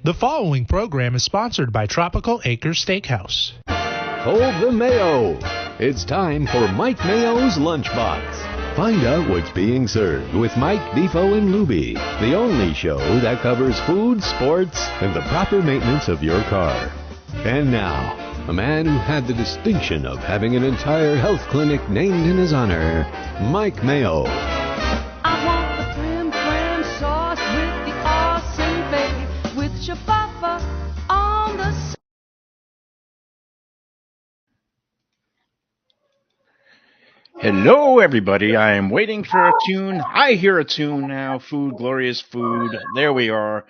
The following program is sponsored by Tropical Acres Steakhouse. Hold the Mayo. It's time for Mike Mayo's Lunchbox. Find out what's being served with Mike, Defo, and Lubie, the only show that covers food, sports, and the proper maintenance of your car. And now, a man who had the distinction of having an entire health clinic named in his honor, Mike Mayo. I want the prim clam sauce with the awesome bake with shababa on the side. Hello, everybody. I am waiting for a tune. I hear a tune now. Food, glorious food. There we are.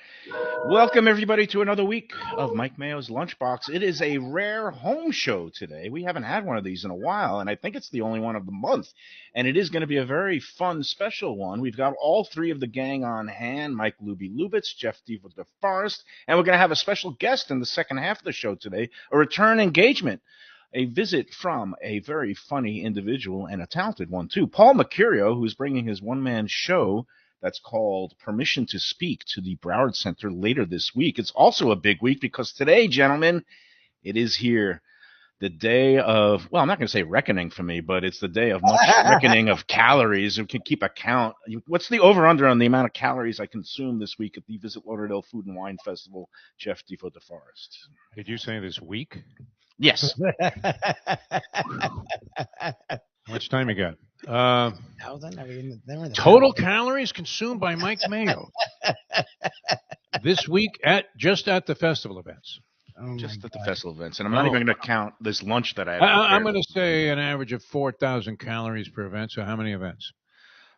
Welcome, everybody, to another week of Mike Mayo's Lunchbox. It is a rare home show today. We haven't had one of these in a while, and I think it's the only one of the month. And it is going to be a very fun, special one. We've got all three of the gang on hand, Mike Lubie Lubitz, Jeff Defo DeForest, and we're going to have a special guest in the second half of the show today, a return engagement. A visit from a very funny individual and a talented one, too. Paul Mecurio, who's bringing his one-man show that's called Permission to Speak to the Broward Center later this week. It's also a big week because today, gentlemen, it is here. The day of, well, I'm not going to say reckoning for me, but it's the day of much reckoning of calories. We can keep a count. What's the over-under on the amount of calories I consume this week at the Visit Lauderdale Food and Wine Festival, Jeff Defo DeForest? Did you say this week? Yes. How much time you got? Total calories consumed by Mike Mayo this week just at the festival events. Just at the festival events. And I'm not even going to count this lunch that I have. I'm going to say an average of 4,000 calories per event. So how many events?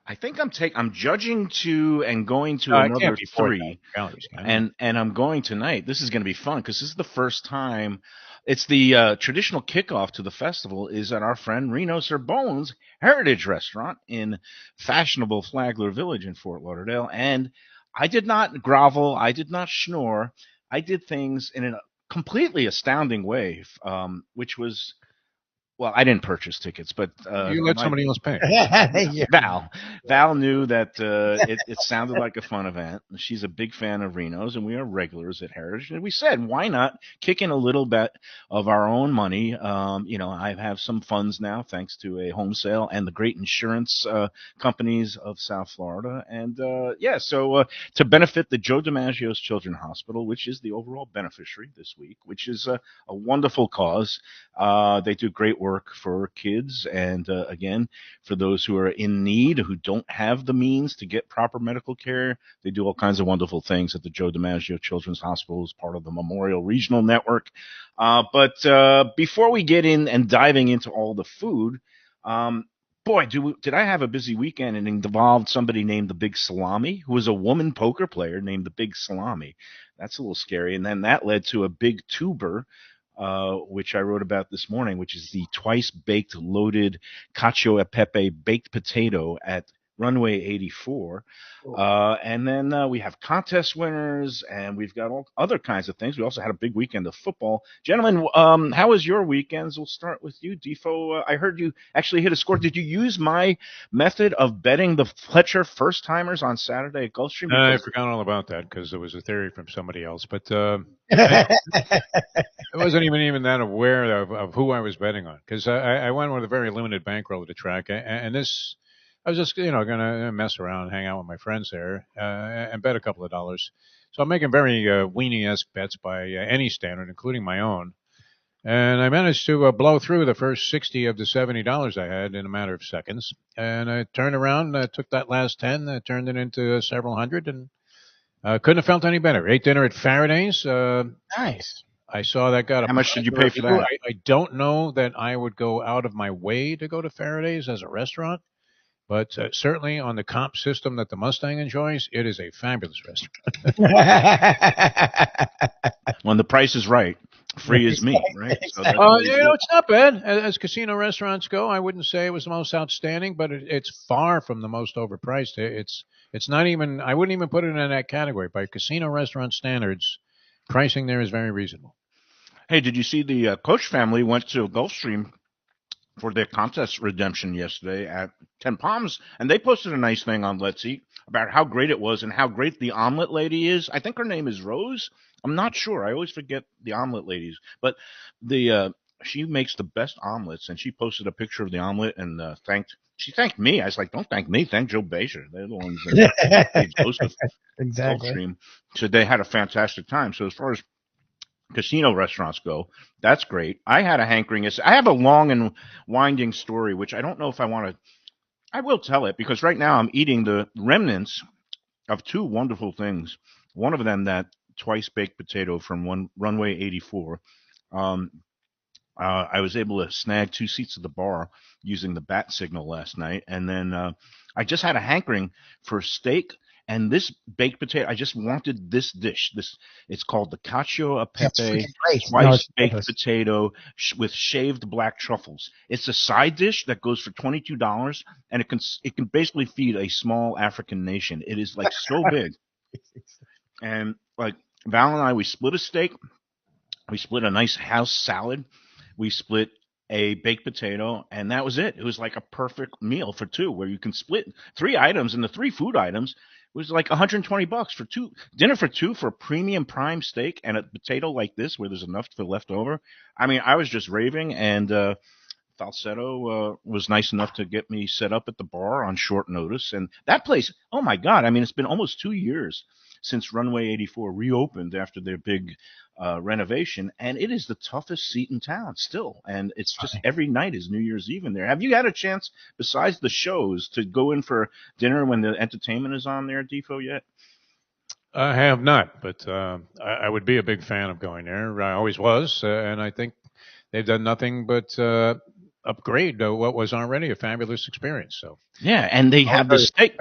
I think I'm judging to and going to another 3. Calories, and I'm going tonight. This is going to be fun because this is the first time. It's the traditional kickoff to the festival is at our friend Reno Bones Heritage Restaurant in fashionable Flagler Village in Fort Lauderdale. And I did not grovel. I did not schnorr. I did things in a completely astounding way, which was, well, I didn't purchase tickets, but you let somebody else pay. Val knew that it sounded like a fun event. She's a big fan of Reno's, and we are regulars at Heritage. And we said, why not kick in a little bit of our own money? I have some funds now, thanks to a home sale and the great insurance companies of South Florida. And so to benefit the Joe DiMaggio's Children's Hospital, which is the overall beneficiary this week, which is a wonderful cause. They do great work for kids and again for those who are in need, who don't have the means to get proper medical care. They do all kinds of wonderful things at the Joe DiMaggio Children's Hospital as part of the Memorial Regional Network. But before we get in and diving into all the food, did I have a busy weekend, and it involved somebody named the Big Salami, who was a woman poker player named the Big Salami. That's a little scary. And then that led to a big tuber, which I wrote about this morning, which is the twice-baked loaded cacio e pepe baked potato at Runway 84. And then we have contest winners, and we've got all other kinds of things. We also had a big weekend of football. Gentlemen, how was your weekends? We'll start with you, Defo. I heard you actually hit a score. Did you use my method of betting the Fletcher first-timers on Saturday at Gulfstream? I forgot all about that because there was a theory from somebody else. But I wasn't even that aware of who I was betting on because I went with a very limited bankroll at the track. And this... I was just, going to mess around, hang out with my friends there, and bet a couple of dollars. So I'm making very weenie-esque bets by any standard, including my own. And I managed to blow through the first 60 of the $70 I had in a matter of seconds. And I turned around, took that last 10, turned it into several hundred, and couldn't have felt any better. Ate dinner at Faraday's. Nice. I saw that got How much did you pay for that? I don't know that I would go out of my way to go to Faraday's as a restaurant. But certainly on the comp system that the Mustang enjoys, it is a fabulous restaurant. When the price is right, free is me, right? So it's not bad. As casino restaurants go, I wouldn't say it was the most outstanding, but it's far from the most overpriced. It's not even, I wouldn't even put it in that category. By casino restaurant standards, pricing there is very reasonable. Hey, did you see the Coach family went to Gulfstream for their contest redemption yesterday at 10 Palms, and they posted a nice thing on Let's Eat about how great it was and how great the omelet lady is. I think her name is Rose. I'm not sure. I always forget the omelet ladies, but the she makes the best omelets, and she posted a picture of the omelet and she thanked me. I was like, don't thank me, thank Joe Baser. They're the ones that Dave Joseph Exactly. Gulfstream. So they had a fantastic time. So as far as casino restaurants go, that's great. I had a hankering. I have a long and winding story, which I don't know if I want to. I will tell it because right now I'm eating the remnants of two wonderful things. One of them, that twice baked potato from Runway 84. Um, I was able to snag 2 seats at the bar using the bat signal last night, and then I just had a hankering for steak and this baked potato. I just wanted this dish. It's called the cacio e That's pepe freaking great. No, twice it's baked delicious. potato with shaved black truffles. It's a side dish that goes for $22, and it can basically feed a small African nation. It is like so big, and like Val and I, we split a steak. We split a nice house salad. We split a baked potato, and that was it. It was like a perfect meal for two, where you can split 3 items, and the 3 food items was like $120 for two dinner for two for a premium prime steak and a potato like this, where there's enough for left over. I mean, I was just raving, and Falsetto was nice enough to get me set up at the bar on short notice. And that place, oh my God! I mean, it's been almost 2 years since Runway 84 reopened after their big renovation, and it is the toughest seat in town still. And it's just every night is New Year's Eve in there. Have you had a chance, besides the shows, to go in for dinner when the entertainment is on there, Defo, yet? I have not, but I would be a big fan of going there. I always was, and I think they've done nothing but upgrade what was already a fabulous experience. So Yeah, and they have the steak.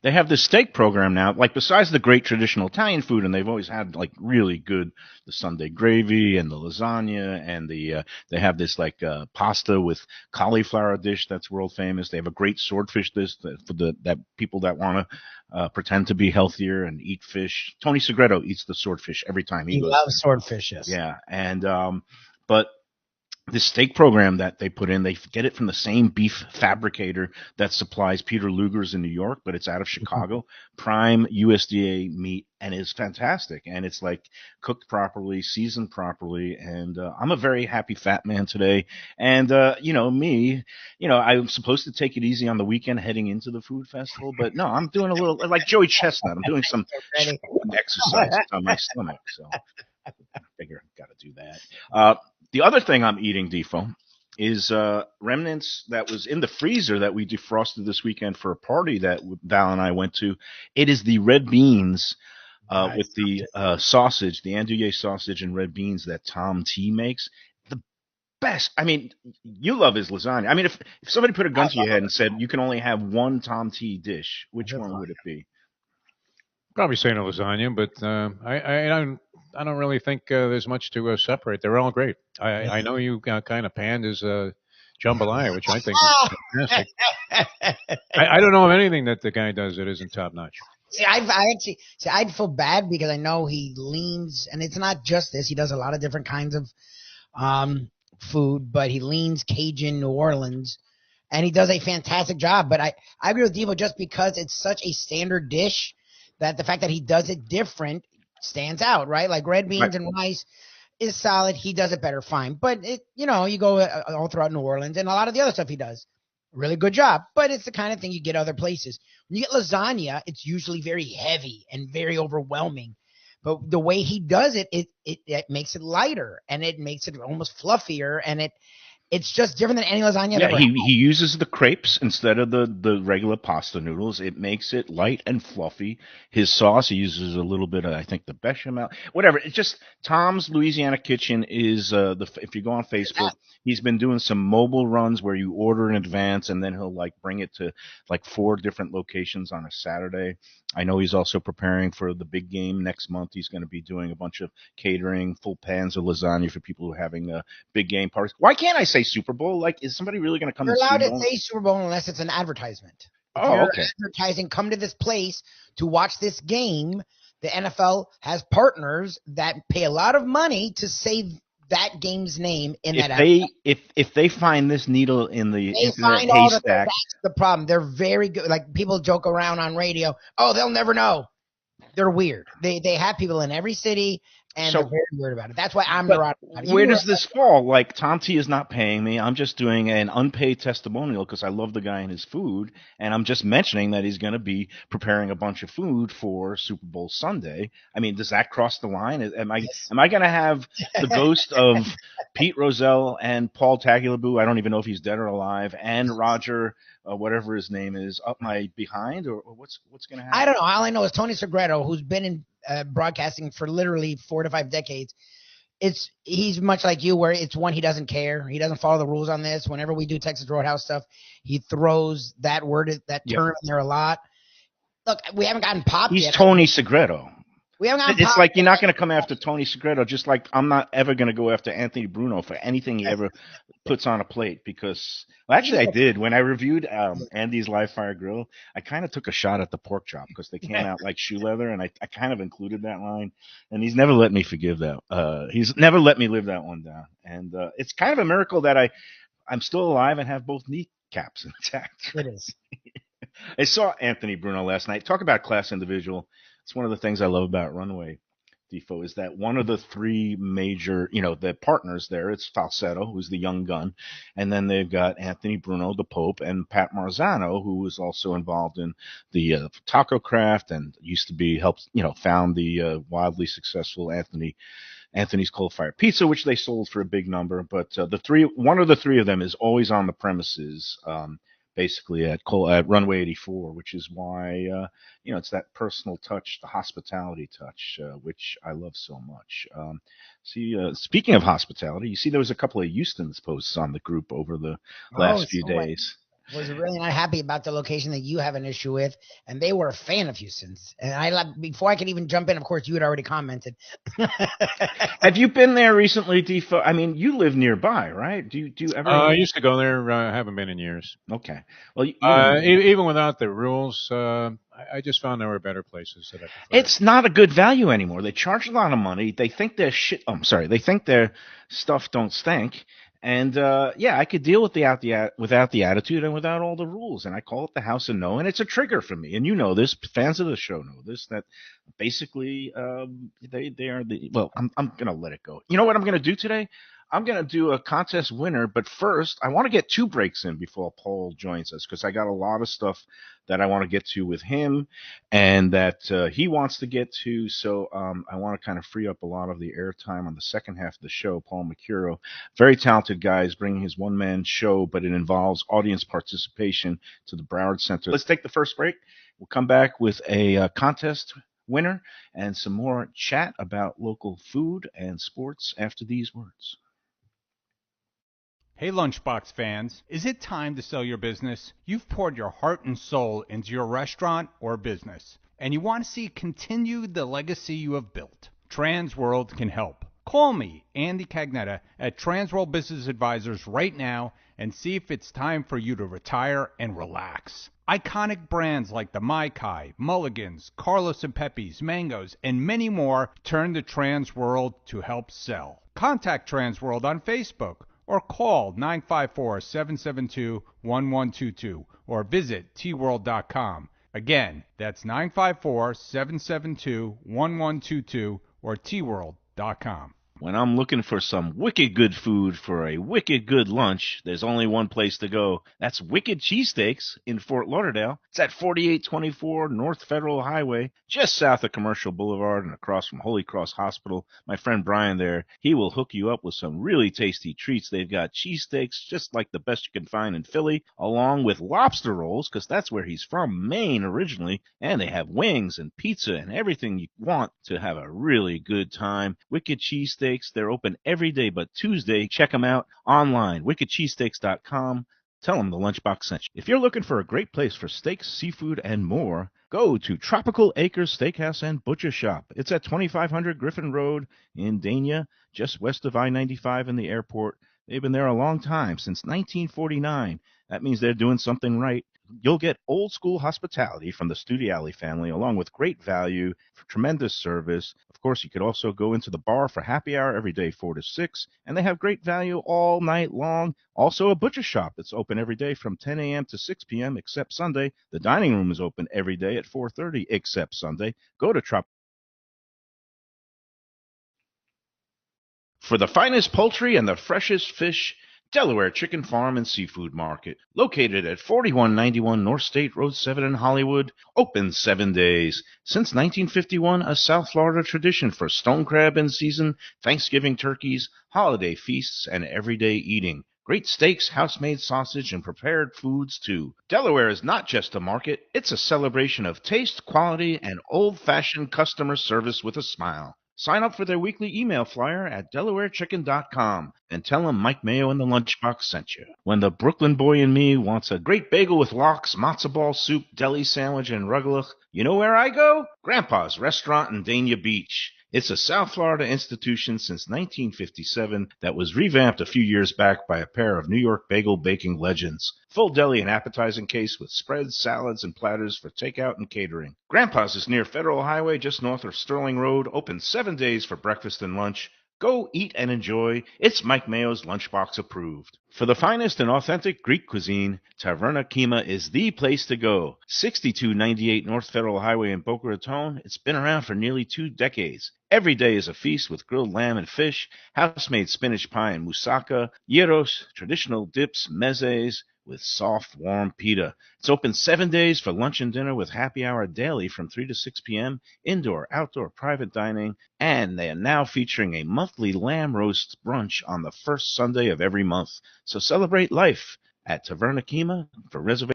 They have this steak program now. Like, besides the great traditional Italian food, and they've always had like really good the Sunday gravy and the lasagna, and they have this like pasta with cauliflower dish that's world famous. They have a great swordfish dish for that people that want to pretend to be healthier and eat fish. Tony Segreto eats the swordfish every time he He goes. loves swordfish. Yes. Yeah, and but this steak program that they put in, they get it from the same beef fabricator that supplies Peter Luger's in New York, but it's out of Chicago. Prime USDA meat, and it's fantastic. And it's like cooked properly, seasoned properly. And I'm a very happy fat man today. And I'm supposed to take it easy on the weekend heading into the food festival, but no, I'm doing a little like Joey Chestnut. I'm doing some exercises on my stomach, so I figure I've got to do that. The other thing I'm eating, Defo, is remnants that was in the freezer that we defrosted this weekend for a party that Val and I went to. It is the red beans with the sausage, the andouille sausage and red beans that Tom T makes. The best. I mean, you love his lasagna. I mean, if somebody put a gun to your head and said you can only have one Tom T dish, which one would it be? probably saying a lasagna, but I don't really think there's much to separate. They're all great. I know you kind of panned his jambalaya, which I think is fantastic. I don't know of anything that the guy does that isn't top notch. See, I'd feel bad because I know he leans, and it's not just this. He does a lot of different kinds of food, but he leans Cajun New Orleans, and he does a fantastic job. But I agree with Devo just because it's such a standard dish that the fact that he does it different stands out, right? Like red beans and rice is solid. He does it better, fine. But you go all throughout New Orleans and a lot of the other stuff he does. Really good job, but it's the kind of thing you get other places. When you get lasagna, it's usually very heavy and very overwhelming. But the way he does it, it makes it lighter and it makes it almost fluffier, and it's just different than any lasagna I've ever had. He uses the crepes instead of the regular pasta noodles. It makes it light and fluffy. His sauce, he uses a little bit of, I think, the bechamel, whatever. It's just Tom's Louisiana Kitchen is if you go on Facebook, he's been doing some mobile runs where you order in advance and then he'll like bring it to like 4 different locations on a Saturday. I know he's also preparing for the big game next month. He's going to be doing a bunch of catering, full pans of lasagna for people who are having big game parties. Why can't I say Super Bowl? Like, is somebody really going to come You're to allowed Super Bowl? to say Super Bowl unless it's an advertisement. If Oh, you're okay. advertising, come to this place to watch this game. The NFL has partners that pay a lot of money to say that game's name in If that they if they find this needle in the They internet find all the haystack, that's the problem. They're very good. Like people joke around on radio. Oh, they'll never know. They're weird. They have people in every city, and So- they're very weird about it. That's why I'm but neurotic about it. where You does were- this fall? Like Tom T is not paying me. I'm just doing an unpaid testimonial because I love the guy and his food, and I'm just mentioning that he's going to be preparing a bunch of food for Super Bowl Sunday. I mean, does that cross the line? Am I going to have the ghost of Pete Rozelle and Paul Tagliabue? I don't even know if he's dead or alive, and Roger, whatever his name is, up my behind, or what's going to happen? I don't know. All I know is Tony Segreto, who's been in broadcasting for literally 4 to 5 decades. He's much like you, where it's one, he doesn't care. He doesn't follow the rules on this. Whenever we do Texas Roadhouse stuff, he throws that term in there a lot. Look, we haven't gotten popped He's yet. Tony Segreto. We haven't gotten It's popped like you're yet. not going to come after Tony Segreto, just like I'm not ever going to go after Anthony Bruno for anything he ever puts on a plate. Because, well, actually, I did. When I reviewed Andy's Live Fire Grill, I kind of took a shot at the pork chop because they came out like shoe leather, and I kind of included that line. And he's never let me forgive that. He's never let me live that one down. And it's kind of a miracle that I'm still alive and have both kneecaps intact. It is. I saw Anthony Bruno last night. Talk about class individual. It's one of the things I love about Runway, Defo, is that one of the three major, the partners there, it's Falsetto, who's the young gun, and then they've got Anthony Bruno, the Pope, and Pat Marzano, who was also involved in the taco craft and used to be found the wildly successful Anthony's Coal Fire Pizza, which they sold for a big number. But one of the three of them is always on the premises, basically at Runway 84, which is why it's that personal touch, the hospitality touch, which I love so much. Speaking of hospitality, you see there was a couple of Houston's posts on the group over the last few days. Was really not happy about the location that you have an issue with, and they were a fan of Houston's. And before I could even jump in, of course, you had already commented. Have you been there recently, Defo? I mean, you live nearby, right? Do you ever? I used to go there. I haven't been in years. Okay. Well, even without the rules, I just found there were better places that I prefer. It's not a good value anymore. They charge a lot of money. They think their shit. Oh, I'm sorry. They think their stuff don't stink. And I could deal with without the attitude and without all the rules. And I call it the house of no, and it's a trigger for me. And you know this, fans of the show know this. That basically they are the. Well, I'm gonna let it go. You know what I'm gonna do today? I'm going to do a contest winner, but first I want to get 2 breaks in before Paul joins us because I got a lot of stuff that I want to get to with him and that he wants to get to. So I want to kind of free up a lot of the airtime on the second half of the show. Paul Mecurio, very talented guy, is bringing his one-man show, but it involves audience participation to the Broward Center. Let's take the first break. We'll come back with a contest winner and some more chat about local food and sports after these words. Hey Lunchbox fans, is it time to sell your business? You've poured your heart and soul into your restaurant or business, and you want to see continue the legacy you have built. Transworld can help. Call me, Andy Cagnetta, at Transworld Business Advisors right now and see if it's time for you to retire and relax. Iconic brands like the Mai Kai, Mulligan's, Carlos and Pepe's, Mangoes, and many more turn to Transworld to help sell. Contact Transworld on Facebook or call 954-772-1122 or visit tworld.com. Again, that's 954-772-1122 or tworld.com. When I'm looking for some wicked good food for a wicked good lunch, there's only one place to go. That's Wicked Cheesesteaks in Fort Lauderdale. It's at 4824 North Federal Highway, just south of Commercial Boulevard and across from Holy Cross Hospital. My friend Brian there, he will hook you up with some really tasty treats. They've got cheesesteaks just like the best you can find in Philly, along with lobster rolls, because that's where he's from, Maine originally. And they have wings and pizza and everything you want to have a really good time. Wicked Cheesesteaks. They're open every day but Tuesday. Check them out online, wickedcheesesteaks.com. Tell them the Lunchbox sent you. If you're looking for a great place for steaks, seafood, and more, go to Tropical Acres Steakhouse and Butcher Shop. It's at 2500 Griffin Road in Dania, just west of I-95 and the airport. They've been there a long time, since 1949. That means they're doing something right. You'll get old school hospitality from the Studiali family, along with great value, tremendous service. Of course, you could also go into the bar for happy hour every day, 4 to 6, and they have great value all night long. Also, a butcher shop that's open every day from 10 a.m. to 6 p.m. except Sunday. The dining room is open every day at 4:30 except Sunday. Go to for the finest poultry and the freshest fish. Delaware Chicken Farm and Seafood Market, located at 4191 North State Road 7 in Hollywood, open 7 days. Since 1951, a South Florida tradition for stone crab in season, Thanksgiving turkeys, holiday feasts, and everyday eating. Great steaks, house-made sausage, and prepared foods, too. Delaware is not just a market, it's a celebration of taste, quality, and old-fashioned customer service with a smile. Sign up for their weekly email flyer at DelawareChicken.com and tell them Mike Mayo and the Lunchbox sent you. When the Brooklyn boy in me wants a great bagel with lox, matzo ball soup, deli sandwich, and rugelach, you know where I go? Grandpa's Restaurant in Dania Beach. It's a South Florida institution since 1957 that was revamped a few years back by a pair of New York bagel baking legends. Full deli and appetizing case with spreads, salads, and platters for takeout and catering. Grandpa's is near Federal Highway just north of Sterling Road, open 7 days for breakfast and lunch. Go eat and enjoy. It's Mike Mayo's Lunchbox approved. For the finest and authentic Greek cuisine, Taverna Kima is the place to go. 6298 North Federal Highway in Boca Raton. It's been around for nearly 2 decades. Every day is a feast with grilled lamb and fish, house-made spinach pie and moussaka, gyros, traditional dips, mezes, with soft, warm pita. It's open 7 days for lunch and dinner with happy hour daily from 3 to 6 p.m., indoor, outdoor, private dining, and they are now featuring a monthly lamb roast brunch on the first Sunday of every month. So celebrate life at Taverna Kima. For reservations.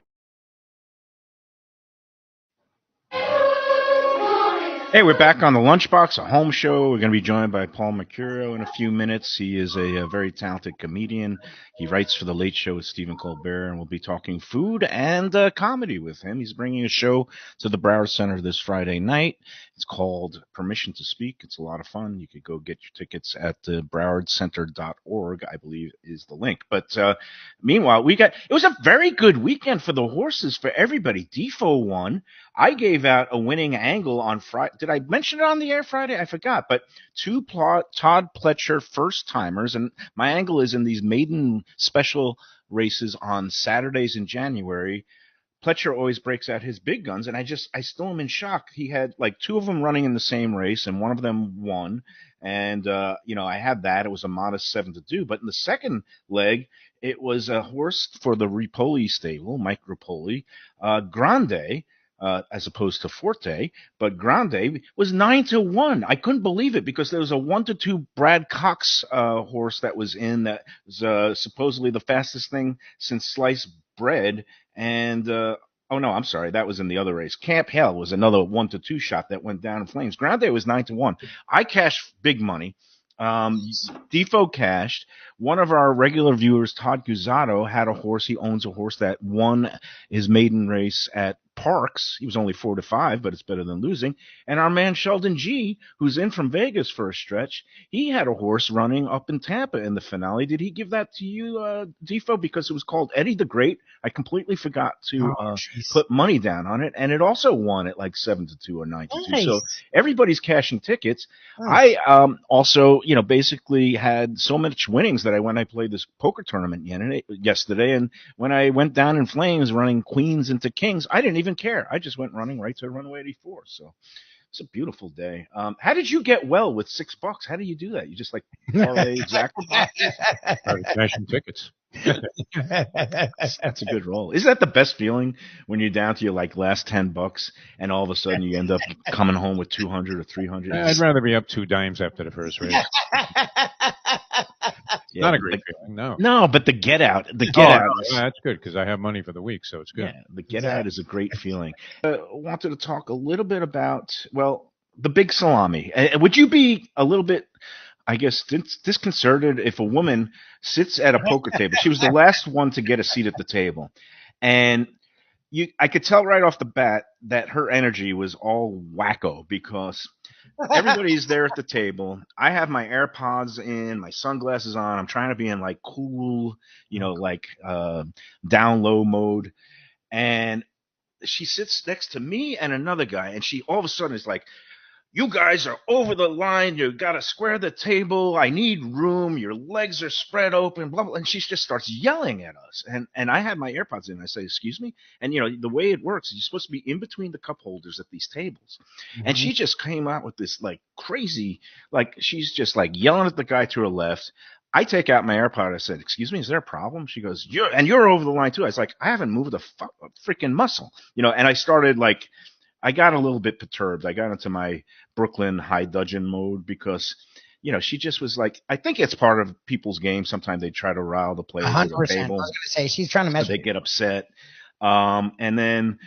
Hey, we're back on the Lunchbox, a home show. We're going to be joined by Paul Mecurio in a few minutes. He is a very talented comedian. He writes for The Late Show with Stephen Colbert, and we'll be talking food and comedy with him. He's bringing a show to the Broward Center this Friday night. It's called Permission to Speak. It's a lot of fun. You could go get your tickets at browardcenter.org, I believe is the link. But meanwhile, it was a very good weekend for the horses, for everybody. Defo won. I gave out a winning angle on Friday. Did I mention it on the air Friday? I forgot. But 2 Todd Pletcher first-timers, and my angle is in these maiden special races on Saturdays in January. Pletcher always breaks out his big guns, and I still am in shock. He had like 2 of them running in the same race, and one of them won. And, I had that. It was a modest 7-2. But in the second leg, it was a horse for the Ripoli stable, Mike Ripoli, Grande, as opposed to Forte, but Grande was 9-1. I couldn't believe it because there was a 1-2 Brad Cox horse that was in that was supposedly the fastest thing since sliced bread. And oh no, I'm sorry, that was in the other race. Camp Hell was another 1-2 shot that went down in flames. Grande was 9-1. I cashed big money. Defo cashed. One of our regular viewers, Todd Guzzato, had a horse. He owns a horse that won his maiden race at Parks. He was only 4-5, but it's better than losing. And our man Sheldon G, who's in from Vegas for a stretch, he had a horse running up in Tampa in the finale. Did he give that to you, Defo? Because it was called Eddie the Great. I completely forgot to put money down on it, and it also won at like 7-2 or 9-2. Nice. So everybody's cashing tickets. Nice. I also, basically had so much winnings that I played this poker tournament yesterday, and when I went down in flames running queens into kings, I didn't even care. I just went running right to runaway 84. So it's a beautiful day. How did you get well with $6? How do you do that? You just like parlay exactly cashing tickets. That's a good roll. Isn't that the best feeling when you're down to your last $10 and all of a sudden you end up coming home with 200 or 300? I'd rather be up 2 dimes after the first race. Not a great feeling, no. No, but the get out. That's good because I have money for the week, so it's good. Yeah, the get out is a great feeling. Wanted to talk a little bit about, the big salami. Would you be a little bit, I guess, disconcerted if a woman sits at a poker table? She was the last one to get a seat at the table. And I could tell right off the bat that her energy was all wacko because everybody's there at the table. I have my AirPods in, my sunglasses on. I'm trying to be in cool, down low mode. and she sits next to me and another guy, and she all of a sudden is like, "You guys are over the line. You got to square the table. I need room. Your legs are spread open, blah, blah." And she just starts yelling at us. And I had my AirPods in. I say, "Excuse me?" And, the way it works is you're supposed to be in between the cup holders at these tables. And she just came out with this, like, crazy, like, she's just, like, yelling at the guy to her left. I take out my AirPod. I said, "Excuse me, is there a problem?" She goes, "You're over the line, too." I was like, "I haven't moved a freaking muscle." And I started, like, I got a little bit perturbed. I got into my Brooklyn high dudgeon mode because, she just was like, I think it's part of people's game. Sometimes they try to rile the players to 100%. the I table. was gonna say she's trying to mess. They get upset. And then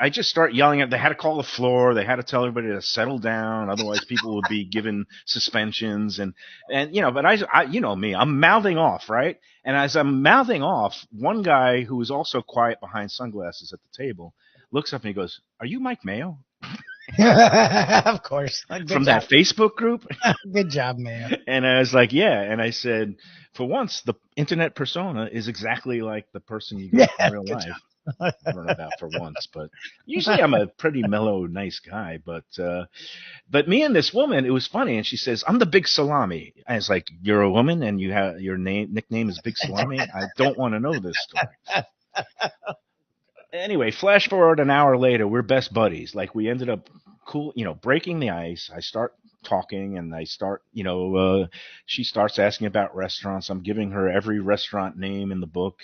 I just start yelling at. They had to call the floor. They had to tell everybody to settle down. Otherwise, people would be given suspensions. And but I me, I'm mouthing off, right? And as I'm mouthing off, one guy who was also quiet behind sunglasses at the table looks up and he goes, "Are you Mike Mayo?" Of course. From that Facebook group. Good job, man. And I was like, yeah. And I said, for once, the internet persona is exactly like the person you get in real life. I don't know about for once, but usually I'm a pretty mellow, nice guy. But me and this woman, it was funny. And she says, "I'm the Big Salami." I was like, "You're a woman and you have your nickname is Big Salami? I don't want to know this story." Anyway, flash forward an hour later, we're best buddies. Like, we ended up breaking the ice. I start talking and I start, she starts asking about restaurants. I'm giving her every restaurant name in the book.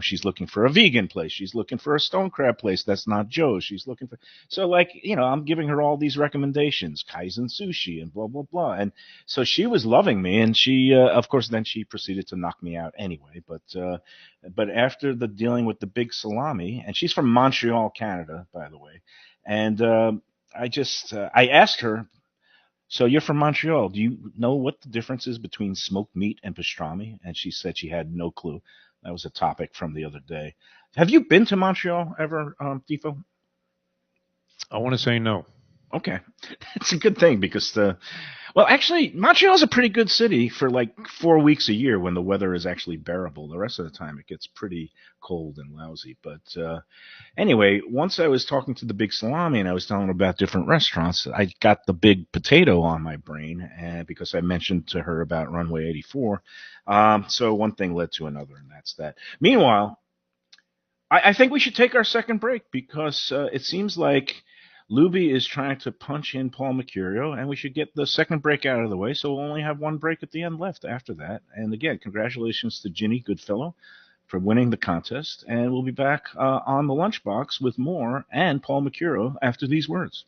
She's looking for a vegan place. She's looking for a stone crab place that's not Joe's. She's looking for, so like, I'm giving her all these recommendations, Kaizen sushi and blah, blah, blah. And so she was loving me, and she, of course, then she proceeded to knock me out anyway. But after the dealing with the Big Salami, and she's from Montreal, Canada, by the way. And I asked her, "So you're from Montreal. Do you know what the difference is between smoked meat and pastrami?" And she said she had no clue. That was a topic from the other day. Have you been to Montreal ever, Defo? I want to say no. Okay. It's a good thing because actually, Montreal's a pretty good city for like 4 weeks a year when the weather is actually bearable. The rest of the time, it gets pretty cold and lousy. But anyway, once I was talking to the Big Salami and I was telling her about different restaurants, I got the Big Potato on my brain, and because I mentioned to her about Runway 84. So one thing led to another, and that's that. Meanwhile, I think we should take our second break because it seems like Lubie is trying to punch in Paul Mecurio, and we should get the second break out of the way, so we'll only have one break at the end left after that. And again, congratulations to Ginny Goodfellow for winning the contest, and we'll be back on the Lunchbox with more and Paul Mecurio after these words.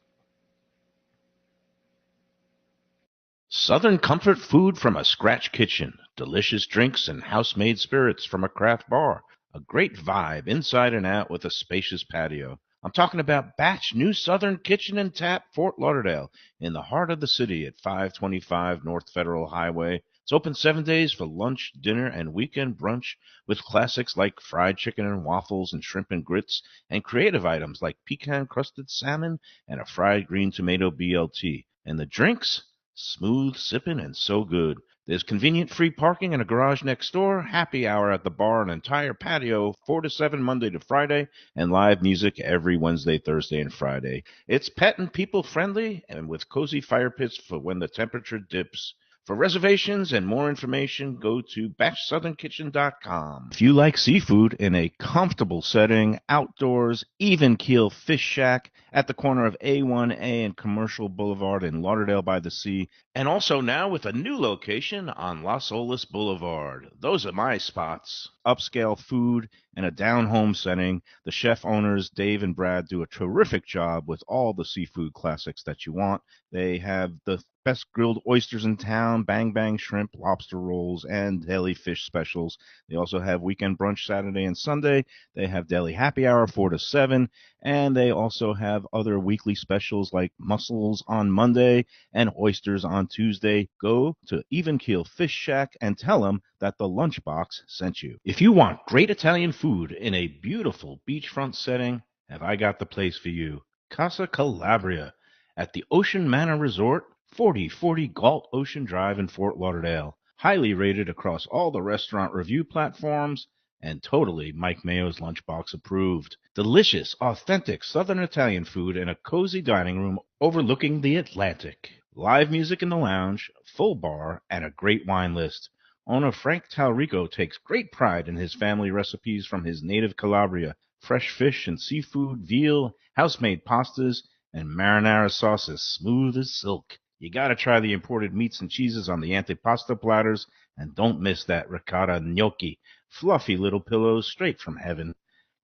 Southern comfort food from a scratch kitchen, delicious drinks and house-made spirits from a craft bar, a great vibe inside and out with a spacious patio. I'm talking about Batch New Southern Kitchen and Tap, Fort Lauderdale, in the heart of the city at 525 North Federal Highway. It's open 7 days for lunch, dinner, and weekend brunch with classics like fried chicken and waffles and shrimp and grits, and creative items like pecan-crusted salmon and a fried green tomato BLT. And the drinks? Smooth sipping and so good. There's convenient free parking and a garage next door, happy hour at the bar, an entire patio, 4 to 7 Monday to Friday, and live music every Wednesday, Thursday, and Friday. It's pet and people friendly and with cozy fire pits for when the temperature dips. For reservations and more information, go to batchsouthernkitchen.com. If you like seafood in a comfortable setting, outdoors, even keel fish shack at the corner of A1A and Commercial Boulevard in Lauderdale by the Sea, and also now with a new location on Las Olas Boulevard. Those are my spots. Upscale food and a down-home setting. The chef owners, Dave and Brad, do a terrific job with all the seafood classics that you want. They have the best grilled oysters in town, bang bang shrimp, lobster rolls, and deli fish specials. They also have weekend brunch Saturday and Sunday. They have deli happy hour 4 to 7, and they also have other weekly specials like mussels on Monday and oysters on Tuesday. Go to Even Keel Fish Shack and tell them that the Lunchbox sent you. If you want great Italian food in a beautiful beachfront setting, have I got the place for you. Casa Calabria at the Ocean Manor Resort, 4040 Galt Ocean Drive in Fort Lauderdale. Highly rated across all the restaurant review platforms and totally Mike Mayo's Lunchbox approved. Delicious, authentic Southern Italian food in a cozy dining room overlooking the Atlantic. Live music in the lounge, full bar, and a great wine list. Owner Frank Talrico takes great pride in his family recipes from his native Calabria. Fresh fish and seafood, veal, house-made pastas, and marinara sauces smooth as silk. You gotta try the imported meats and cheeses on the antipasto platters, and don't miss that ricotta gnocchi, fluffy little pillows straight from heaven.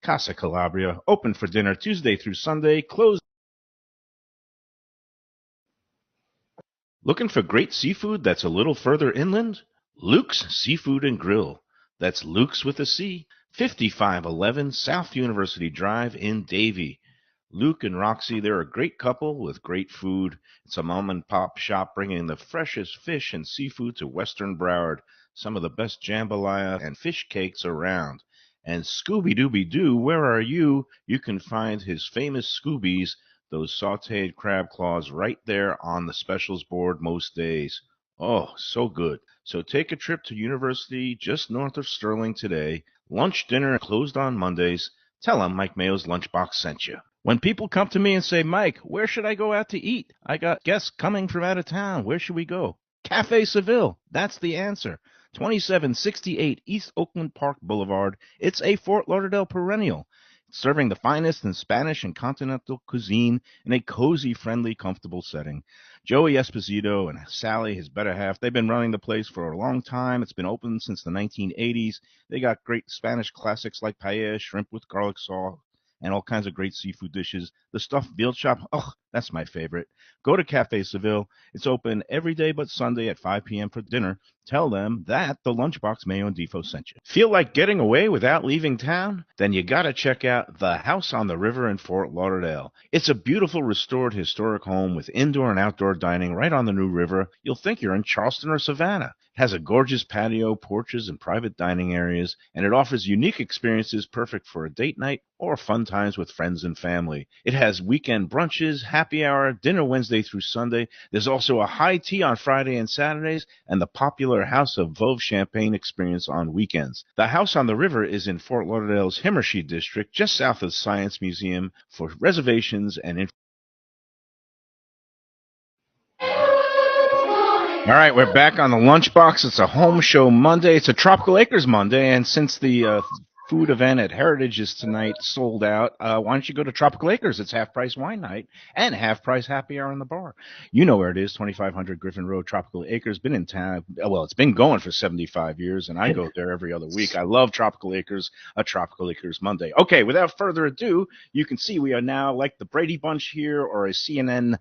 Casa Calabria, open for dinner Tuesday through Sunday, closed. Looking for great seafood that's a little further inland? Luke's Seafood and Grill. That's Luke's with a C. 5511 South University Drive in Davie. Luke and Roxy, they're a great couple with great food. It's a mom-and-pop shop bringing the freshest fish and seafood to Western Broward, some of the best jambalaya and fish cakes around. And Scooby-Dooby-Doo, where are you? You can find his famous Scoobies, those sautéed crab claws, right there on the specials board most days. Oh, so good. So take a trip to University just north of Sterling today. Lunch, dinner, closed on Mondays. Tell them Mike Mayo's Lunchbox sent you. When people come to me and say, Mike, where should I go out to eat? I got guests coming from out of town. Where should we go? Cafe Seville. That's the answer. 2768 East Oakland Park Boulevard. It's a Fort Lauderdale perennial, serving the finest in Spanish and continental cuisine in a cozy, friendly, comfortable setting. Joey Esposito and Sally, his better half, they've been running the place for a long time. It's been open since the 1980s. They got great Spanish classics like paella, shrimp with garlic sauce, and all kinds of great seafood dishes. The stuffed veal chop, oh, that's my favorite. Go to Cafe Seville. It's open every day but Sunday at 5 p.m. for dinner. Tell them that the Lunchbox Mayo and Defo sent you. Feel like getting away without leaving town? Then you got to check out the House on the River in Fort Lauderdale. It's a beautiful restored historic home with indoor and outdoor dining right on the New River. You'll think you're in Charleston or Savannah. It has a gorgeous patio, porches, and private dining areas, and it offers unique experiences perfect for a date night or fun times with friends and family. It has weekend brunches, happy hour, dinner Wednesday through Sunday. There's also a high tea on Friday and Saturdays, and the popular House of Veuve Champagne experience on weekends. The House on the River is in Fort Lauderdale's Himmershey district, just south of the Science Museum. For reservations and information. All right, we're back on the Lunchbox. It's a home show Monday. It's a Tropical Acres Monday, and since the food event at Heritage is tonight sold out, why don't you go to Tropical Acres? It's half-price wine night and half-price happy hour in the bar. You know where it is, 2500 Griffin Road, Tropical Acres. Been in town, well, it's been going for 75 years, and I go there every other week. I love Tropical Acres, a Tropical Acres Monday. Okay, without further ado, you can see we are now like the Brady Bunch here or a CNN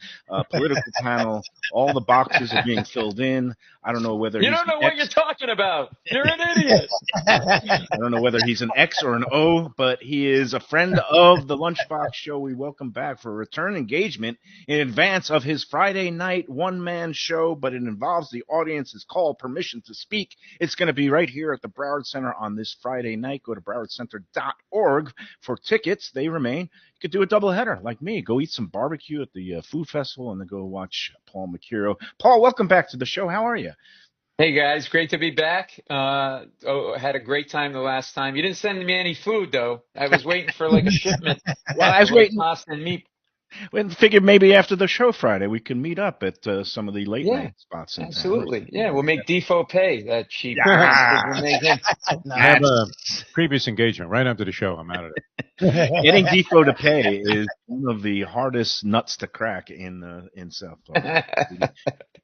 political panel. All the boxes are being filled in. I don't know whether you don't know what you're talking about. You're an idiot. I don't know whether he's an X or an O, but he is a friend of the Lunchbox show. We welcome back for a return engagement in advance of his Friday night one-man show, but it involves the audience's call, permission to speak. It's going to be right here at the Broward Center on this Friday night. Go to browardcenter.org for tickets. They remain. You could do a doubleheader like me. Go eat some barbecue at the food festival and then go watch Paul Mecurio. Paul, welcome back to the show. How are you? Hey guys, great to be back. Had a great time the last time. You didn't send me any food though. I was waiting for like a shipment. Well, I was waiting. Pasta and meat. We figured maybe after the show Friday we can meet up at some of the late night spots. Absolutely. Yeah, we'll make Defo pay that cheap. I have a previous engagement right after the show. I'm out of it. Getting Defo to pay is one of the hardest nuts to crack in South Florida.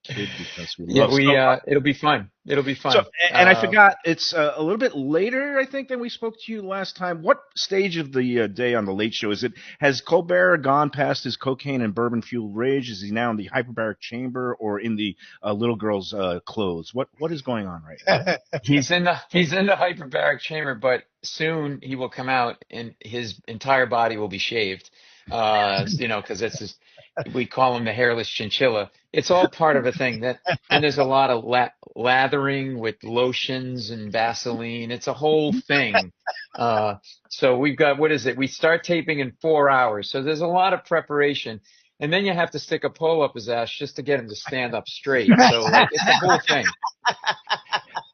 Because we love it'll be fun. It'll be fun. So, and I forgot, it's a little bit later, I think, than we spoke to you last time. What stage of the day on the Late Show is it? Has Colbert gone past his cocaine and bourbon-fueled rage? Is he now in the hyperbaric chamber or in the little girl's clothes? What is going on right now? He's in the hyperbaric chamber, but soon he will come out and his entire body will be shaved. Because it's just, we call him the hairless chinchilla. It's all part of a thing and there's a lot of lathering with lotions and Vaseline. It's a whole thing. So we've got, what is it? We start taping in 4 hours. So there's a lot of preparation. And then you have to stick a pole up his ass just to get him to stand up straight. So it's a whole thing.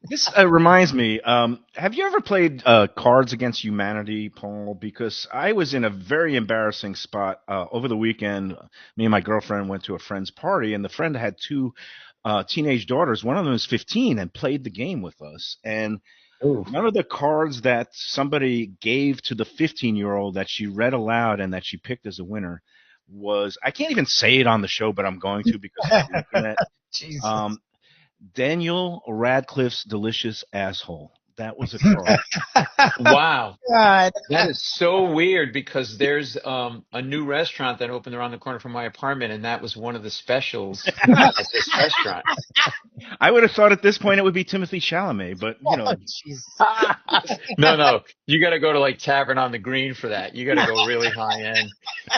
This reminds me. Have you ever played Cards Against Humanity, Paul? Because I was in a very embarrassing spot over the weekend. Me and my girlfriend went to a friend's party, and the friend had two teenage daughters. One of them was 15 and played the game with us. And one of the cards that somebody gave to the 15-year-old that she read aloud and that she picked as a winner was, I can't even say it on the show, but I'm going to because of the internet. Jesus. Daniel Radcliffe's Delicious Asshole. That was a card. Wow. God. That is so weird because there's a new restaurant that opened around the corner from my apartment, and that was one of the specials at this restaurant. I would have thought at this point it would be Timothy Chalamet, but you know. Oh, Jesus. No. You got to go to like Tavern on the Green for that. You got to go really high end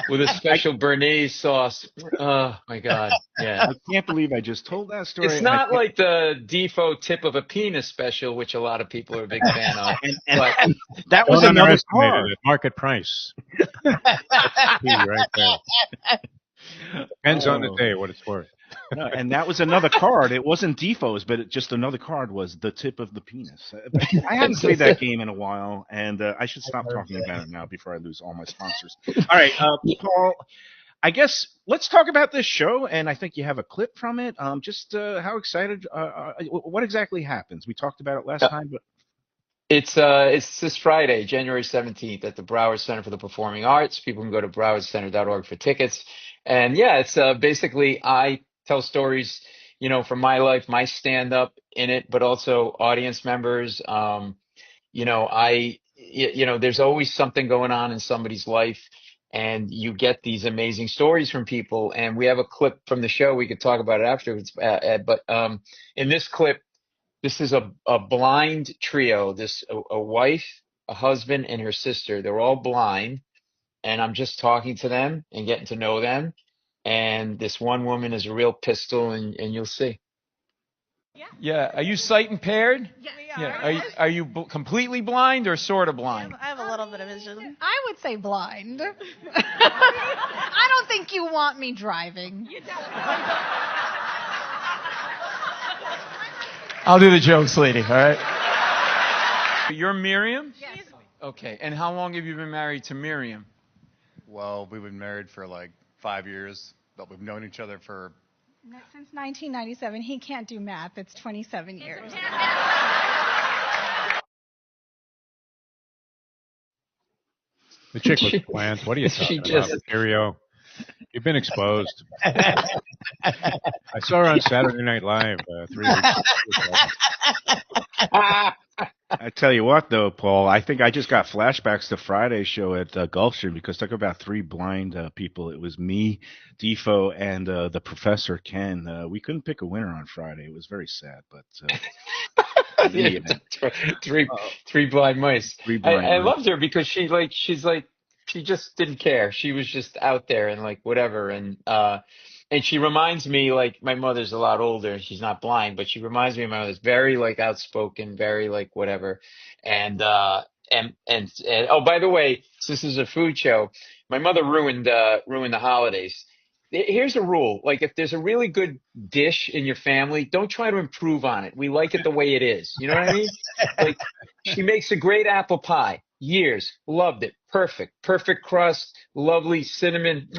with a special Béarnaise sauce. Oh my God. Yeah. I can't believe I just told that story. It's not like the Defo tip of a penis special, which a lot of people are a big fan of. But that was Don't another underestimate card. it at market price. That's key right there. Depends on the day what it's worth. No, and that was another card. It wasn't Defoe's, but just another card was the tip of the penis. I haven't played that game in a while, and I should stop talking about it now before I lose all my sponsors. All right, Paul, I guess let's talk about this show, and I think you have a clip from it. Just how excited, what exactly happens? We talked about it last time, but it's this Friday, January 17th at the Broward Center for the Performing Arts. People can go to browardcenter.org for tickets. And yeah, it's basically I tell stories, from my life, my stand-up in it, but also audience members. There's always something going on in somebody's life, and you get these amazing stories from people. And we have a clip from the show. We could talk about it afterwards. But in this clip, this is a blind trio. A wife, a husband, and her sister. They're all blind, and I'm just talking to them and getting to know them. And this one woman is a real pistol, and you'll see. Yeah. Are you sight impaired? Yeah. Are you completely blind or sort of blind? I have a little bit of vision. I would say blind. I don't think you want me driving. I'll do the jokes, lady. All right. You're Miriam? Yes. Okay. And how long have you been married to Miriam? Well, we've been married for like 5 years, but we've known each other for... Since 1997. He can't do math. It's 27 years. The chick was plant. What are you talking about, Mecurio? You've been exposed. I saw her on Saturday Night Live 3 weeks ago. I tell you what, though, Paul, I think I just got flashbacks to Friday's show at Gulfstream because talk about three blind people. It was me, Defo, and the Professor Ken. We couldn't pick a winner on Friday. It was very sad, but Three blind mice. I mice. loved her because she just didn't care. She was just out there and like whatever. And she reminds me, like, my mother's a lot older and she's not blind, but she reminds me of my mother's very like outspoken, very like whatever. And oh, by the way, this is a food show. My mother ruined the holidays. Here's a rule. Like, if there's a really good dish in your family, don't try to improve on it. We like it the way it is. You know what I mean? Like, she makes a great apple pie. Years. Loved it. Perfect crust. Lovely cinnamon.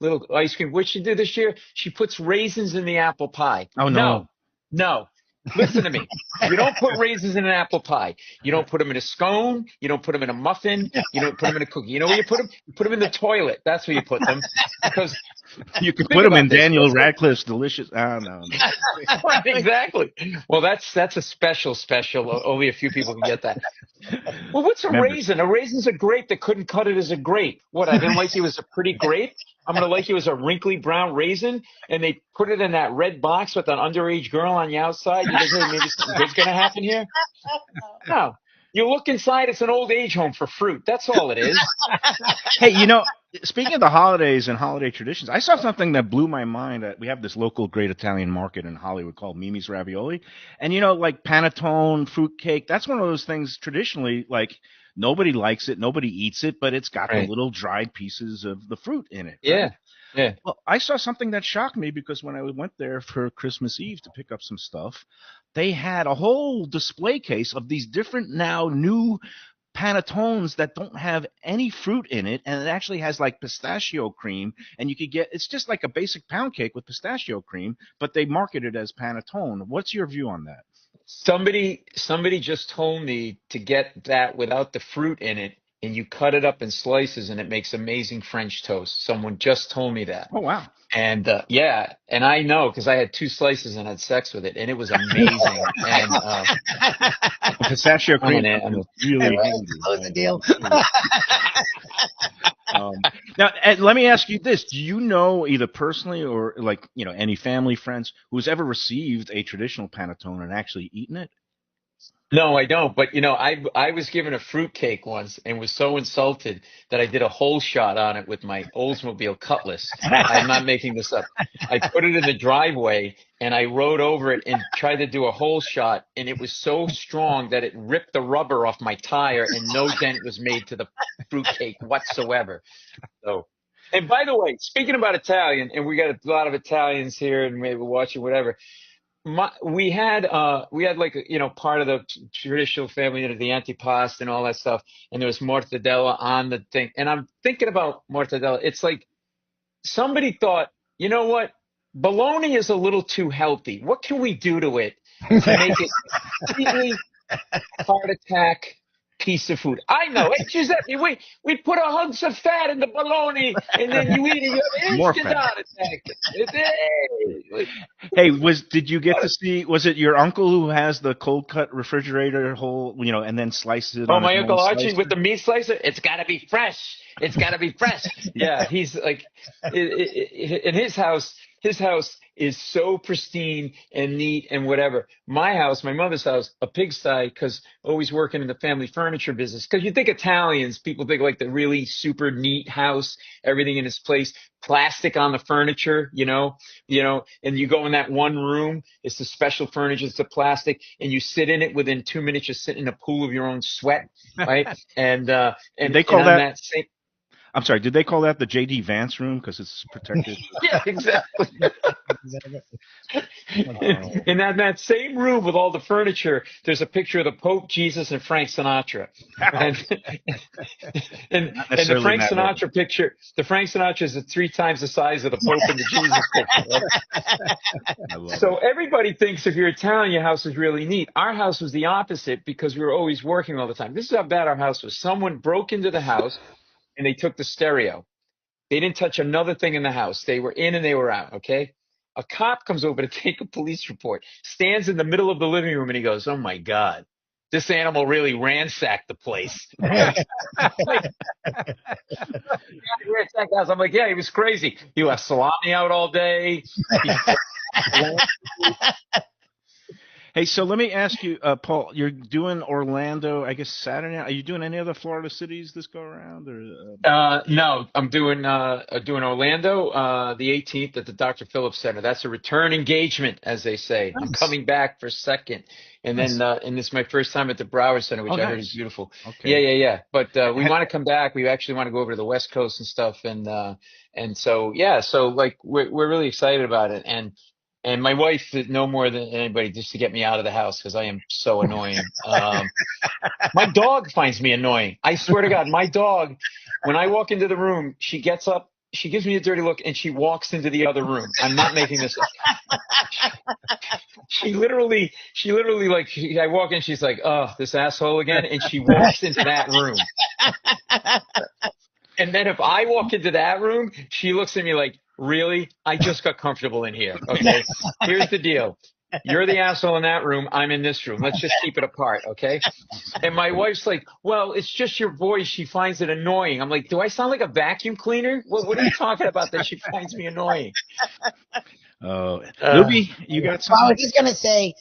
Little ice cream. What'd she do this year? She puts raisins in the apple pie. Oh, no. No. Listen to me. You don't put raisins in an apple pie. You don't put them in a scone. You don't put them in a muffin. You don't put them in a cookie. You know where you put them? You put them in the toilet. That's where you put them. Because you could put them in Daniel Radcliffe's Delicious. Oh, no. Right, exactly. Well, that's a special. Only a few people can get that. Well, what's a raisin? A raisin's a grape that couldn't cut it as a grape. What, I didn't like you as a pretty grape? I'm going to like you as a wrinkly brown raisin? And they put it in that red box with an underage girl on the outside? You think maybe something good's going to happen here? No. You look inside, it's an old age home for fruit. That's all it is. Hey, Speaking of the holidays and holiday traditions, I saw something that blew my mind. We have this local great Italian market in Hollywood called Mimi's Ravioli. And, like panettone, fruitcake, that's one of those things traditionally, like, nobody likes it, nobody eats it, but it's got the Right. little dried pieces of the fruit in it. Yeah. Right? Yeah. Well, I saw something that shocked me because when I went there for Christmas Eve to pick up some stuff, they had a whole display case of these different now new panettones that don't have any fruit in it, and it actually has like pistachio cream, and you could get it's just like a basic pound cake with pistachio cream, but they market it as panettone. What's your view on that? Somebody just told me to get that without the fruit in it, and you cut it up in slices, and it makes amazing French toast. Someone just told me that. Oh wow. And yeah, and I know because I had 2 slices and had sex with it, and it was amazing. And Pistachio cream I'm really Close the deal. Now, Ed, let me ask you this: do you know either personally or like any family friends who's ever received a traditional panettone and actually eaten it? No, I don't. But I was given a fruitcake once and was so insulted that I did a whole shot on it with my Oldsmobile Cutlass. I'm not making this up. I put it in the driveway and I rode over it and tried to do a whole shot, and it was so strong that it ripped the rubber off my tire, and no dent was made to the fruitcake whatsoever. So, and by the way, speaking about Italian, and we got a lot of Italians here, and maybe watching whatever. We had like part of the traditional family, the antipasto and all that stuff, and there was mortadella on the thing. And I'm thinking about mortadella. It's like somebody thought, you know what, bologna is a little too healthy. What can we do to it to make it completely heart attack piece of food? I know it. Giuseppe, we put a hunks of fat in the bologna, and then you eat it, you have an More instant fat. heart attack. Hey, did you get to see? Was it your uncle who has the cold cut refrigerator hole? And then slices it. Oh, on my his Uncle own Archie slicer? with the meat slicer. It's got to be fresh. It's got to be fresh. Yeah, he's like, in his house is so pristine and neat and whatever. My house, my mother's house, a pigsty, because always working in the family furniture business. Because you think Italians, people think like the really super neat house, everything in its place, plastic on the furniture, and you go in that one room, it's the special furniture, it's the plastic, and you sit in it within 2 minutes, you're sitting in a pool of your own sweat, right? And they call and on that same. I'm sorry. Did they call that the J.D. Vance room because it's protected? Yeah, exactly. And in that same room with all the furniture, there's a picture of the Pope, Jesus, and Frank Sinatra. And the Frank Sinatra picture, the Frank Sinatra is 3 times the size of the Pope and the Jesus picture. Right? So everybody thinks if you're Italian, your house is really neat. Our house was the opposite because we were always working all the time. This is how bad our house was. Someone broke into the house and they took the stereo. They didn't touch another thing in the house. They were in and they were out, okay? A cop comes over to take a police report, stands in the middle of the living room, and he goes, oh, my God, this animal really ransacked the place. I'm like, yeah, he was crazy. He left salami out all day. Hey, so let me ask you, Paul, you're doing Orlando, I guess, Saturday. Are you doing any other Florida cities this go around? Or No, I'm doing Orlando the 18th at the Dr. Phillips Center. That's a return engagement, as they say. Nice. I'm coming back for second. And then and this is my first time at the Broward Center, which I heard is beautiful. Okay. Yeah. But we want to come back. We actually want to go over to the West Coast and stuff. And so, yeah, so like we're really excited about it. And my wife, no more than anybody, just to get me out of the house because I am so annoying. My dog finds me annoying. I swear to God, my dog, when I walk into the room, she gets up, she gives me a dirty look, and she walks into the other room. I'm not making this up. She literally, like, I walk in, she's like, oh, this asshole again, and she walks into that room. And then if I walk into that room, she looks at me like, really? I just got comfortable in here. Okay. Here's the deal. You're the asshole in that room. I'm in this room. Let's just keep it apart. Okay. And my wife's like, well, it's just your voice. She finds it annoying. I'm like, do I sound like a vacuum cleaner? What are you talking about that she finds me annoying? Lubie, you got something? Well, I was just going to say,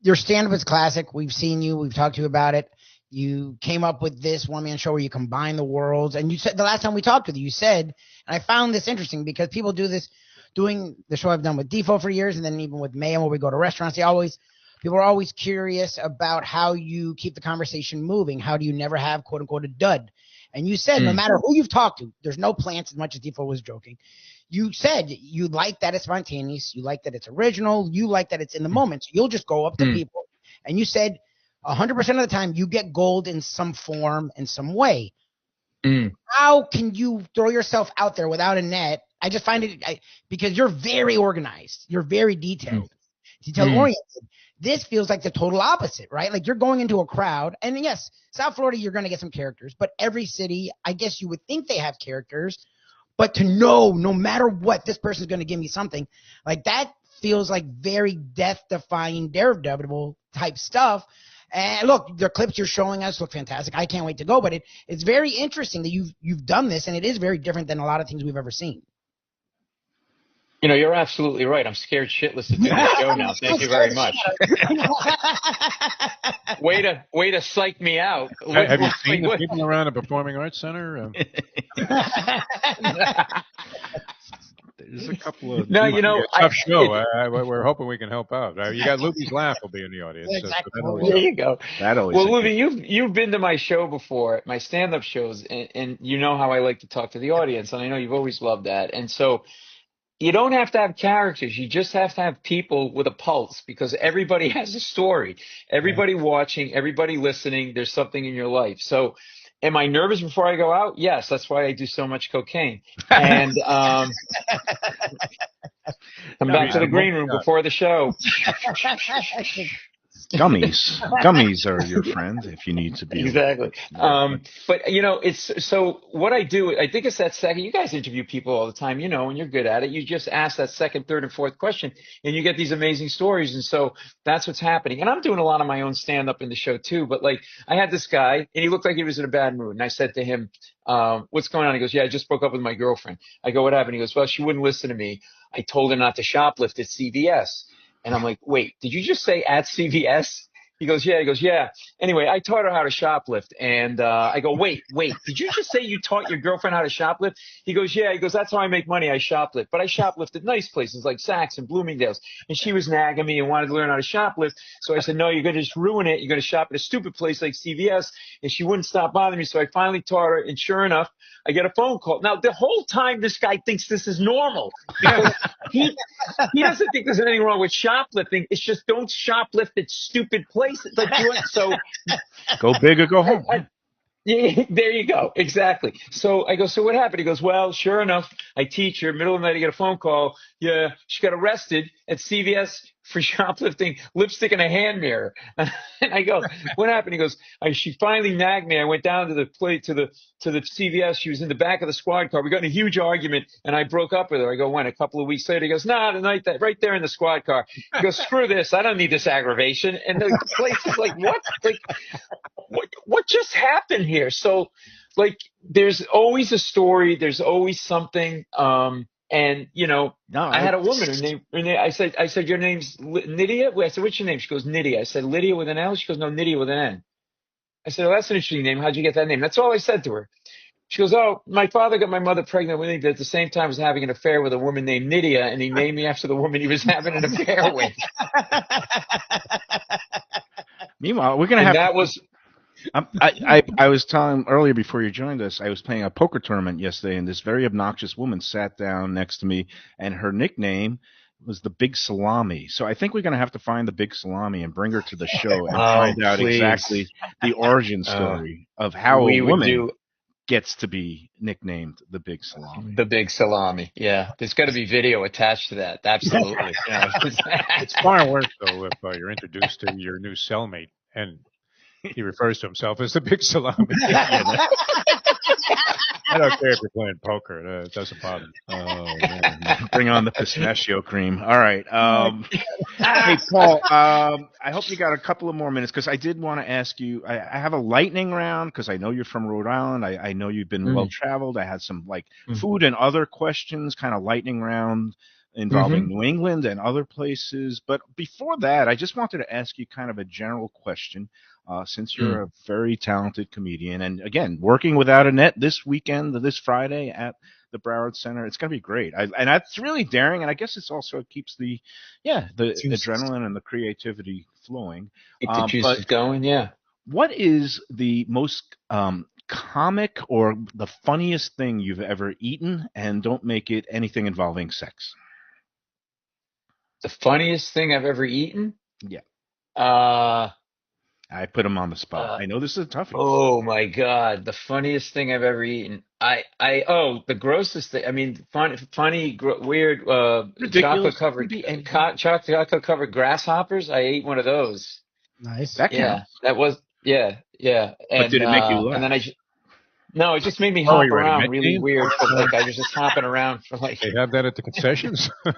your stand-up is classic. We've seen you. We've talked to you about it. You came up with this one-man show where you combine the worlds. And you said the last time we talked with you, you said, and I found this interesting because people do this, doing the show I've done with Defo for years, and then even with Mayo, where we go to restaurants, people are always curious about how you keep the conversation moving. How do you never have, quote unquote, a dud? And you said, no matter who you've talked to, there's no plants, as much as Defo was joking. You said you like that it's spontaneous. You like that it's original. You like that it's in the moment. So you'll just go up to people. And you said 100% of the time you get gold in some form, in some way. How can you throw yourself out there without a net? I just find it because you're very organized. You're very detail oriented. This feels like the total opposite, right? Like you're going into a crowd, and yes, South Florida, you're going to get some characters, but every city, I guess you would think they have characters, but to know no matter what, this person's going to give me something like that feels like very death-defying, daredevil type stuff. And look, the clips you're showing us look fantastic. I can't wait to go, but it's very interesting that you've done this, and it is very different than a lot of things we've ever seen. You know, you're absolutely right. I'm scared shitless to do this show now. Thank you very much. Way to psych me out. Have you seen the people around the Performing Arts Center? There's a couple of tough show. We're hoping we can help out. You got Lubie's laugh will be in the audience. Exactly. There you go. Well, Lubie, you've been to my show before, my stand-up shows, and you know how I like to talk to the audience, and I know you've always loved that. And so you don't have to have characters. You just have to have people with a pulse, because everybody has a story. Everybody watching, everybody listening, there's something in your life. So am I nervous before I go out? Yes, that's why I do so much cocaine. And come back to the green room before the show. Gummies are your friend if you need to be. Exactly. But it's so what I do. I think it's that second. You guys interview people all the time, and you're good at it. You just ask that second, third, and fourth question, and you get these amazing stories. And so that's what's happening. And I'm doing a lot of my own stand up in the show too. But like, I had this guy, and he looked like he was in a bad mood. And I said to him, "What's going on?" He goes, "Yeah, I just broke up with my girlfriend." I go, "What happened?" He goes, "Well, she wouldn't listen to me. I told her not to shoplift at CVS." And I'm like, "Wait, did you just say at CVS?" He goes, "Yeah." He goes, "Yeah. Anyway, I taught her how to shoplift." And I go, wait, did you just say you taught your girlfriend how to shoplift? He goes, "Yeah." He goes, "That's how I make money. I shoplift. But I shoplift at nice places like Saks and Bloomingdale's." And she was nagging me and wanted to learn how to shoplift. So I said, "No, you're going to just ruin it. You're going to shop at a stupid place like CVS." And she wouldn't stop bothering me. So I finally taught her. And sure enough, I get a phone call. Now, the whole time, this guy thinks this is normal, because he doesn't think there's anything wrong with shoplifting. It's just don't shoplift at stupid places. Like, so go big or go home. Yeah, there you go. Exactly. So I go, "So what happened?" He goes, "Well, sure enough, I teach her. Middle of the night, I get a phone call. Yeah, she got arrested at CVS for shoplifting lipstick and a hand mirror." And I go, "What happened?" He goes, "She finally nagged me. I went down to the CVS. She was in the back of the squad car. We got in a huge argument, and I broke up with her." I go, "When?" "A couple of weeks later." He goes, "Nah, the night that right there in the squad car." He goes, "Screw this. I don't need this aggravation." And the place is like, what? Like, what just happened here? So, like, there's always a story. There's always something. And I had a woman. Her name. I said, "Your name's Nydia?" I said, "What's your name?" She goes, "Nydia." I said, "Lydia with an L?" She goes, "No, Nydia with an N." I said, "Oh, that's an interesting name. How'd you get that name?" That's all I said to her. She goes, "Oh, my father got my mother pregnant with me, but at the same time was having an affair with a woman named Nydia, and he named me after the woman he was having an affair with." Meanwhile, we're gonna have. That was. I was telling earlier before you joined us, I was playing a poker tournament yesterday, and this very obnoxious woman sat down next to me, and her nickname was the Big Salami. So I think we're going to have to find the Big Salami and bring her to the show and find out exactly the origin story of how a woman gets to be nicknamed the Big Salami. The Big Salami. Yeah. There's got to be video attached to that. Absolutely. It's far worse, though, if you're introduced to your new cellmate and he refers to himself as the Big Salami. I don't care if you're playing poker. It doesn't bother me. Oh, man. Bring on the pistachio cream. All right. Hey, Paul, I hope you got a couple of more minutes, because I did want to ask you, I have a lightning round, because I know you're from Rhode Island. I know you've been well-traveled. I had some food and other questions, kind of lightning round involving New England and other places. But before that, I just wanted to ask you kind of a general question. Since you're a very talented comedian, and again, working without a net this weekend, this Friday at the Broward Center, it's going to be great. And that's really daring, and I guess it's also, it keeps the adrenaline and the creativity flowing. Keep the juices going, yeah. What is the most comic or the funniest thing you've ever eaten, and don't make it anything involving sex? The funniest thing I've ever eaten? Yeah. I put him on the spot. I know this is a toughie. Oh my God, the funniest thing I've ever eaten. The grossest thing. I mean, funny, weird, chocolate covered grasshoppers. I ate one of those. Nice. That counts. That was, yeah. And, but did it make you laugh? And then no, it just made me hop around really weird. Like I was just hopping around for like. They have that at the concessions. They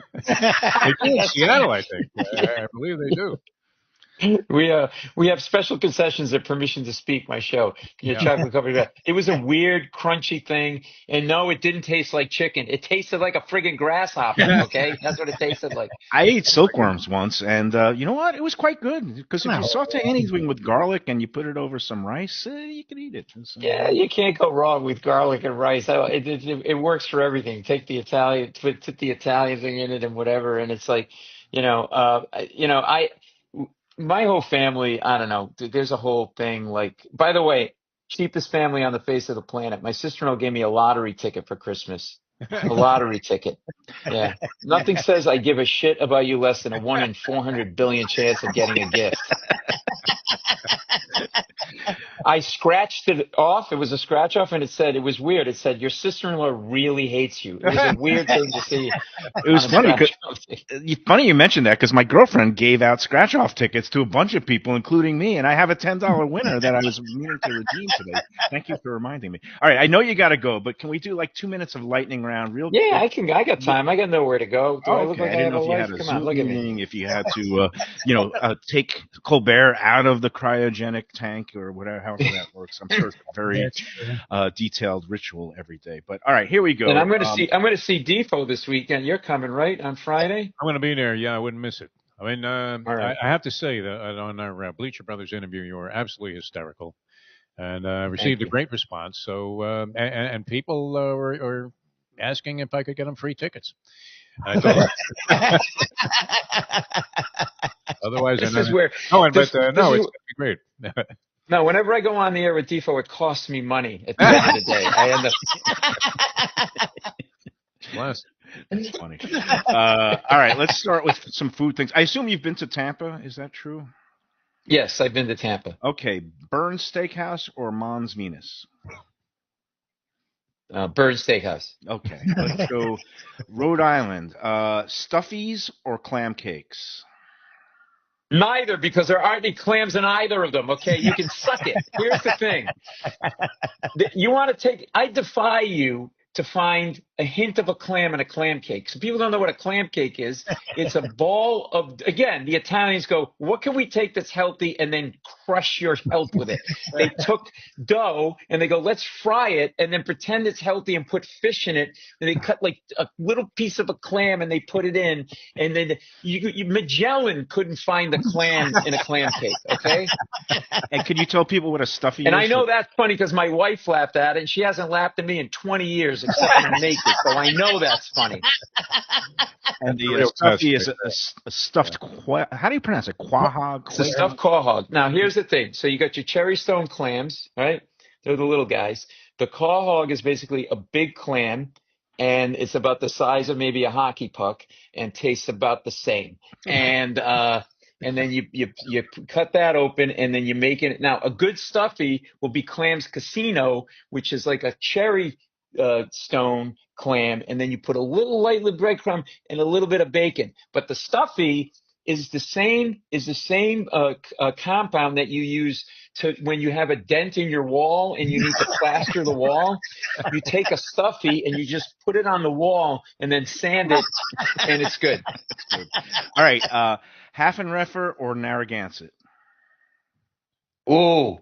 do in Seattle, I think. I believe they do. We have special concessions at Permission to Speak, my show. Chocolate covered that. It was a weird, crunchy thing, and no, it didn't taste like chicken. It tasted like a friggin' grasshopper. Okay, that's what it tasted like. I ate silkworms once, and you know what? It was quite good because if you saute anything with garlic and you put it over some rice, you can eat it. Yeah, you can't go wrong with garlic and rice. It works for everything. Take the Italian, put the Italian thing in it, and whatever, and it's like, my whole family, I don't know, there's a whole thing like, by the way, cheapest family on the face of the planet. My sister-in-law gave me a lottery ticket for Christmas. A lottery ticket. Yeah. Nothing says I give a shit about you less than a 1 in 400 billion chance of getting a gift. I scratched it off. It was a scratch off, and it was weird. It said, your sister-in-law really hates you. It was a weird thing to see. It was funny you mentioned that because my girlfriend gave out scratch off tickets to a bunch of people, including me, and I have a $10 winner that I was meaning to redeem today. Thank you for reminding me. All right, I know you got to go, but can we do like 2 minutes of lightning round real quick? Yeah, I got time. I got nowhere to go. Do I look like I have a life? Come on, look at me. If you had to, take Colbert out of the cryogenic tank or whatever, however that works. I'm sure it's a very detailed ritual every day. But all right, here we go. And I'm going to see Defo this weekend. You're coming, right, on Friday? I'm going to be there. Yeah, I wouldn't miss it. I mean, right. I have to say that on our Bleacher Brothers interview, you were absolutely hysterical, and received a great response. So, and people were asking if I could get them free tickets. I told otherwise, this is is where. No, it's going to be great. No, whenever I go on the air with Defo, it costs me money at the end of the day. I end up. Bless. That's funny. All right, let's start with some food things. I assume you've been to Tampa. Is that true? Yes, I've been to Tampa. Okay, Burns Steakhouse or Mons Venus? Burns Steakhouse. Okay, let's go Rhode Island. Stuffies or clam cakes? Neither, because there aren't any clams in either of them. Okay, you can suck it. Here's the thing. You want to I defy you to find a hint of a clam in a clam cake. So people don't know what a clam cake is. It's a ball of, again, the Italians go, what can we take that's healthy and then crush your health with it? They took dough and they go, let's fry it and then pretend it's healthy and put fish in it. And they cut like a little piece of a clam and they put it in. And then Magellan couldn't find the clam in a clam cake, okay? And could you tell people what a stuffy is? And I know that's funny because my wife laughed at it and she hasn't laughed at me in 20 years except when I'm naked. So I know that's funny. And the stuffy is a stuffed, how do you pronounce it? Quahog? It's a stuffed quahog. Now, here's the thing. So you got your cherry stone clams, right? They're the little guys. The quahog is basically a big clam, and it's about the size of maybe a hockey puck and tastes about the same. And then you cut that open, and then you make it. Now, a good stuffy will be clams casino, which is like a cherry stone clam, and then you put a little lightly breadcrumb and a little bit of bacon. But the stuffy is the same compound that you use to when you have a dent in your wall and you need to plaster the wall. You take a stuffy and you just put it on the wall and then sand it, and it's good. All right, Haffenreffer or Narragansett? Oh,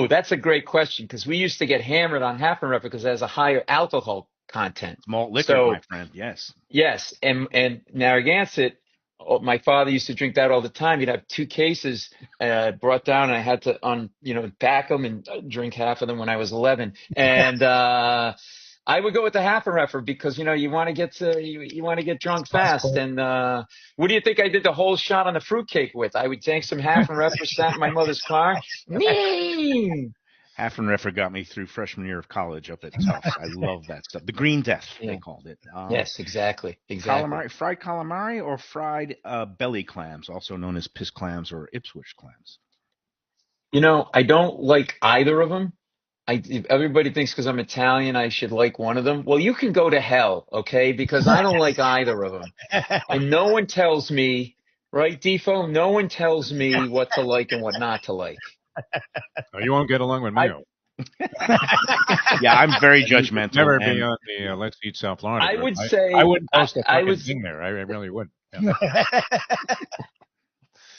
that's a great question because we used to get hammered on Haffenreffer because it has a higher alcohol content. Malt liquor, So, my friend. Yes. yes, and Narragansett, my father used to drink that all the time. He'd have 2 cases brought down, and I had to back them and drink half of them when I was 11. And I would go with the half a reefer because you want to get drunk fast. And what do you think I did the whole shot on the fruitcake with? I would take some half a reefer, sat in my mother's car. Half and Reffer got me through freshman year of college up at Tufts. I love that stuff. The Green Death, they called it. Yes, exactly. Fried calamari or fried belly clams, also known as piss clams or Ipswich clams. I don't like either of them. Everybody thinks because I'm Italian, I should like one of them. Well, you can go to hell, okay? Because I don't like either of them. And no one tells me, right, Defo? No one tells me what to like and what not to like. Oh, you won't get along with Mayo. Yeah, I'm very judgmental. Never be on the Let's Eat South Florida. I would say I wouldn't post a fucking thing there. I really would. Yeah.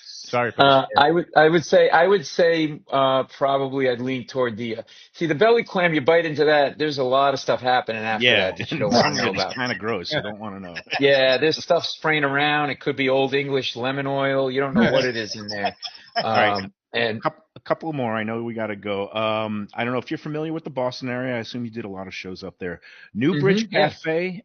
Sorry for I would say probably I'd lean toward the belly clam. You bite into that, there's a lot of stuff happening after that you don't want to know about. It's kind of gross. You don't want to know. Yeah, there's stuff spraying around. It could be Old English lemon oil. You don't know what it is in there. All right. And a couple more. I know we got to go. I don't know if you're familiar with the Boston area. I assume you did a lot of shows up there. Newbridge Cafe,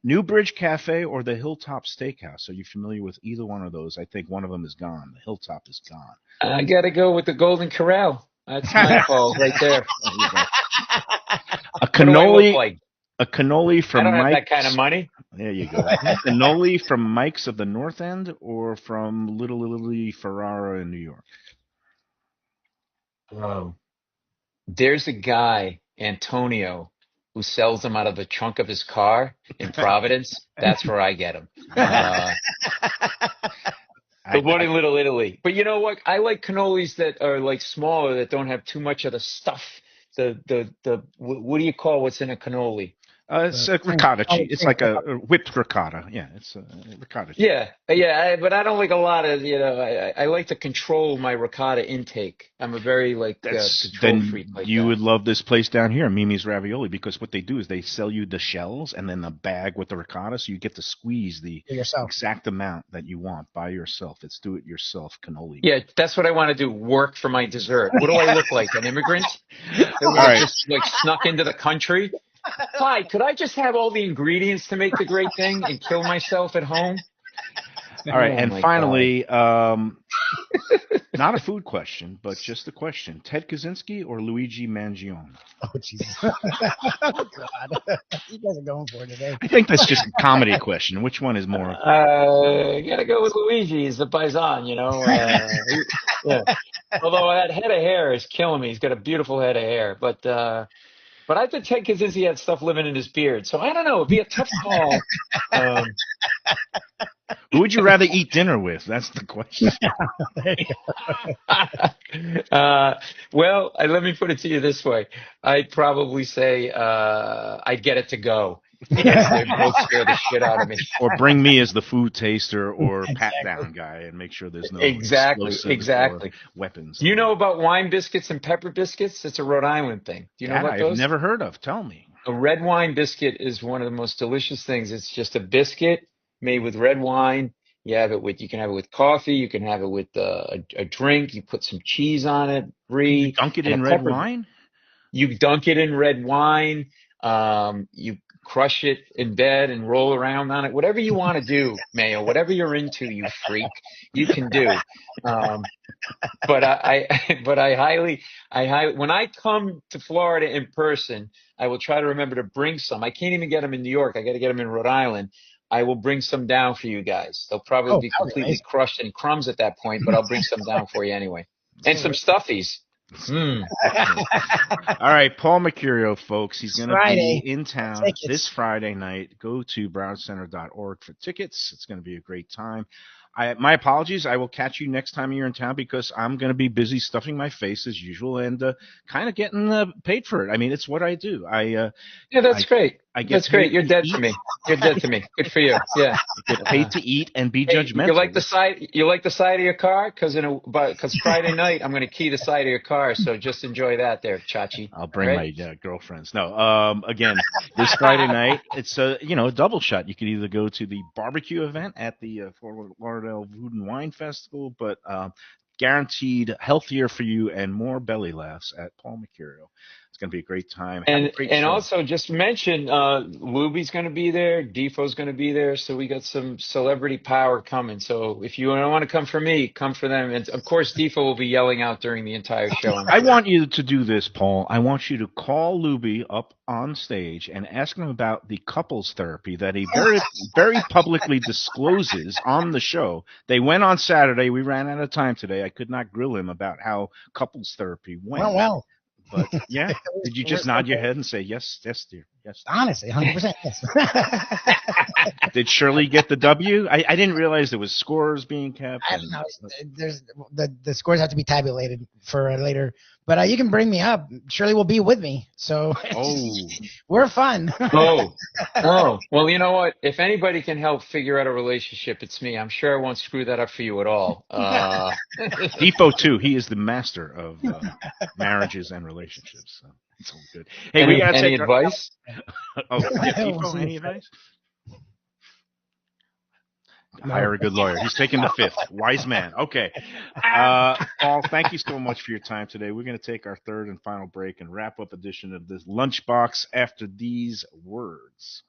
or the Hilltop Steakhouse. Are you familiar with either one of those? I think one of them is gone. The Hilltop is gone. I got to go with the Golden Corral. That's my fault right there. A cannoli. A cannoli from I don't have Mike's. that kind of money. There you go. A cannoli from Mike's of the North End, or from Little Italy Ferrara in New York. There's a guy, Antonio, who sells them out of the trunk of his car in Providence. That's where I get them. The one in Little Italy. But you know what? I like cannolis that are like smaller, that don't have too much of the stuff. What do you call what's in a cannoli? It's a ricotta cheese. It's like a whipped ricotta. Yeah, it's a ricotta cheese. Yeah, but I don't like a lot of, I like to control my ricotta intake. I'm a very control freak like you that. would love this place down here, Mimi's Ravioli, because what they do is they sell you the shells and then the bag with the ricotta, so you get to squeeze the exact amount that you want by yourself. It's do-it-yourself cannoli. Yeah, that's what I want to do, work for my dessert. What do I look like, an immigrant? Just snuck into the country? Hi, could I just have all the ingredients to make the great thing and kill myself at home? All right, and finally, not a food question, but just a question. Ted Kaczynski or Luigi Mangione? Oh, Jesus. Oh, God. You guys are going for it today. I think that's just a comedy question. Which one is more? You got to go with Luigi. He's the paisan, Yeah. Although that head of hair is killing me. He's got a beautiful head of hair. But I think Ted Kaczynski had stuff living in his beard. So I don't know. It'd be a tough call. Who would you rather eat dinner with? That's the question. Well, let me put it to you this way. I'd probably say I'd get it to go. They both scare the shit out of me. Or bring me as the food taster or pat down guy and make sure there's no exactly weapons. You know about wine biscuits and pepper biscuits? It's a Rhode Island thing. Do you know about those? I've never heard of. Tell me. A red wine biscuit is one of the most delicious things. It's just a biscuit made with red wine. You can have it with coffee. You can have it with a drink. You put some cheese on it. Brie. You dunk it in red wine? You dunk it in red wine. You crush it in bed and roll around on it. Whatever you want to do, Mayo, whatever you're into, you freak, you can do. But I highly, when I come to Florida in person, I will try to remember to bring some. I can't even get them in New York. I got to get them in Rhode Island. I will bring some down for you guys. They'll probably be completely crushed in crumbs at that point, but I'll bring some down for you anyway. And some stuffies. All right, Paul Mecurio, folks. He's going to be in town this Friday night. Go to browncenter.org for tickets. It's going to be a great time. My apologies. I will catch you next time you're in town because I'm going to be busy stuffing my face as usual and kind of getting paid for it. I mean, it's what I do. That's great. I get That's paid great. You're to dead eat. to me. You're dead to me. Good for you. Yeah. I get paid to eat and be Hey, judgmental. you like the side? You like the side of your car? Because Friday night I'm going to key the side of your car. So just enjoy that, there, Chachi. I'll All bring right. my girlfriends. No, again, this Friday night, it's a double shot. You could either go to the barbecue event at the Fort Lauderdale Food and Wine Festival, but guaranteed healthier for you and more belly laughs at Paul Mecurio. It's going to be a great time. Have a great And show. also just mention Lubie's going to be there, Defo's going to be there, so we got some celebrity power coming. So if you don't want to come for me, come for them. And of course, Defo will be yelling out during the entire show. I want you to do this, Paul. I want you to call Lubie up on stage and ask him about the couples therapy that he very, very publicly discloses on the show. They went on Saturday. We ran out of time today. I could not grill him about how couples therapy went. Well. But yeah, did you just nod your head and say yes, dear, yes? Honestly, 100%. Yes. Did Shirley get the W? I didn't realize there was scores being kept. I don't know. There's the scores have to be tabulated for later. But you can bring me up. Shirley will be with me, so we're fun. Oh. Well, you know what? If anybody can help figure out a relationship, it's me. I'm sure I won't screw that up for you at all. Defo too. He is the master of marriages and relationships. So it's all good. Hey, any, we gotta any take advice? Defo, any advice? Hire a good lawyer. He's taking the fifth. Wise man. Okay. Paul, thank you so much for your time today. We're going to take our third and final break and wrap up edition of this Lunchbox after these words.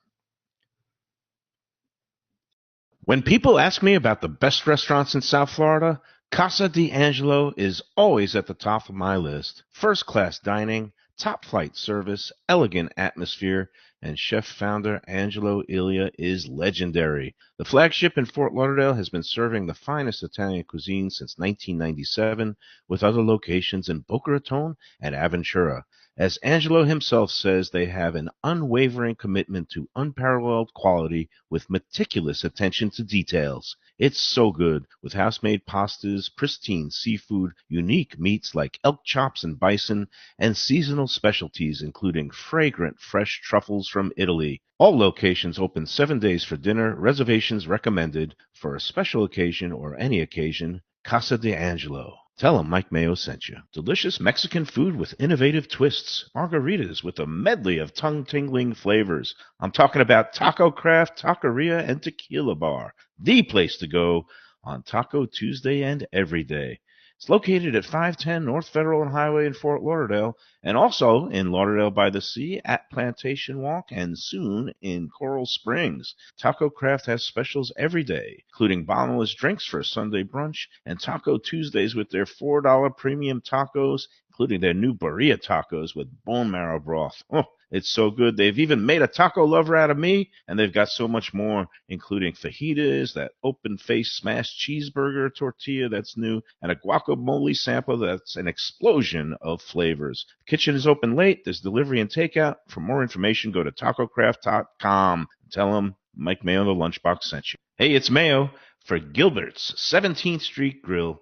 When people ask me about the best restaurants in South Florida, Casa D'Angelo is always at the top of my list. First-class dining, top-flight service, elegant atmosphere, and chef-founder Angelo Ilia is legendary. The flagship in Fort Lauderdale has been serving the finest Italian cuisine since 1997, with other locations in Boca Raton and Aventura. As Angelo himself says, they have an unwavering commitment to unparalleled quality with meticulous attention to details. It's so good, with house-made pastas, pristine seafood, unique meats like elk chops and bison, and seasonal specialties including fragrant fresh truffles from Italy. All locations open 7 days for dinner. Reservations recommended. For a special occasion or any occasion, Casa D'Angelo. Tell them Mike Mayo sent you. Delicious Mexican food with innovative twists. Margaritas with a medley of tongue-tingling flavors. I'm talking about Taco Craft, Taqueria, and Tequila Bar. The place to go on Taco Tuesday and every day. It's located at 510 North Federal and Highway in Fort Lauderdale, and also in Lauderdale by the Sea at Plantation Walk, and soon in Coral Springs. Taco Craft has specials every day, including bottomless drinks for a Sunday brunch, and Taco Tuesdays with their $4 premium tacos, including their new burrilla tacos with bone marrow broth. Oh, it's so good. They've even made a taco lover out of me, and they've got so much more, including fajitas, that open-faced smashed cheeseburger tortilla that's new, and a guacamole sampler that's an explosion of flavors. The kitchen is open late. There's delivery and takeout. For more information, go to tacocraft.com. Tell them Mike Mayo, the Lunchbox, sent you. Hey, it's Mayo for Gilbert's 17th Street Grill.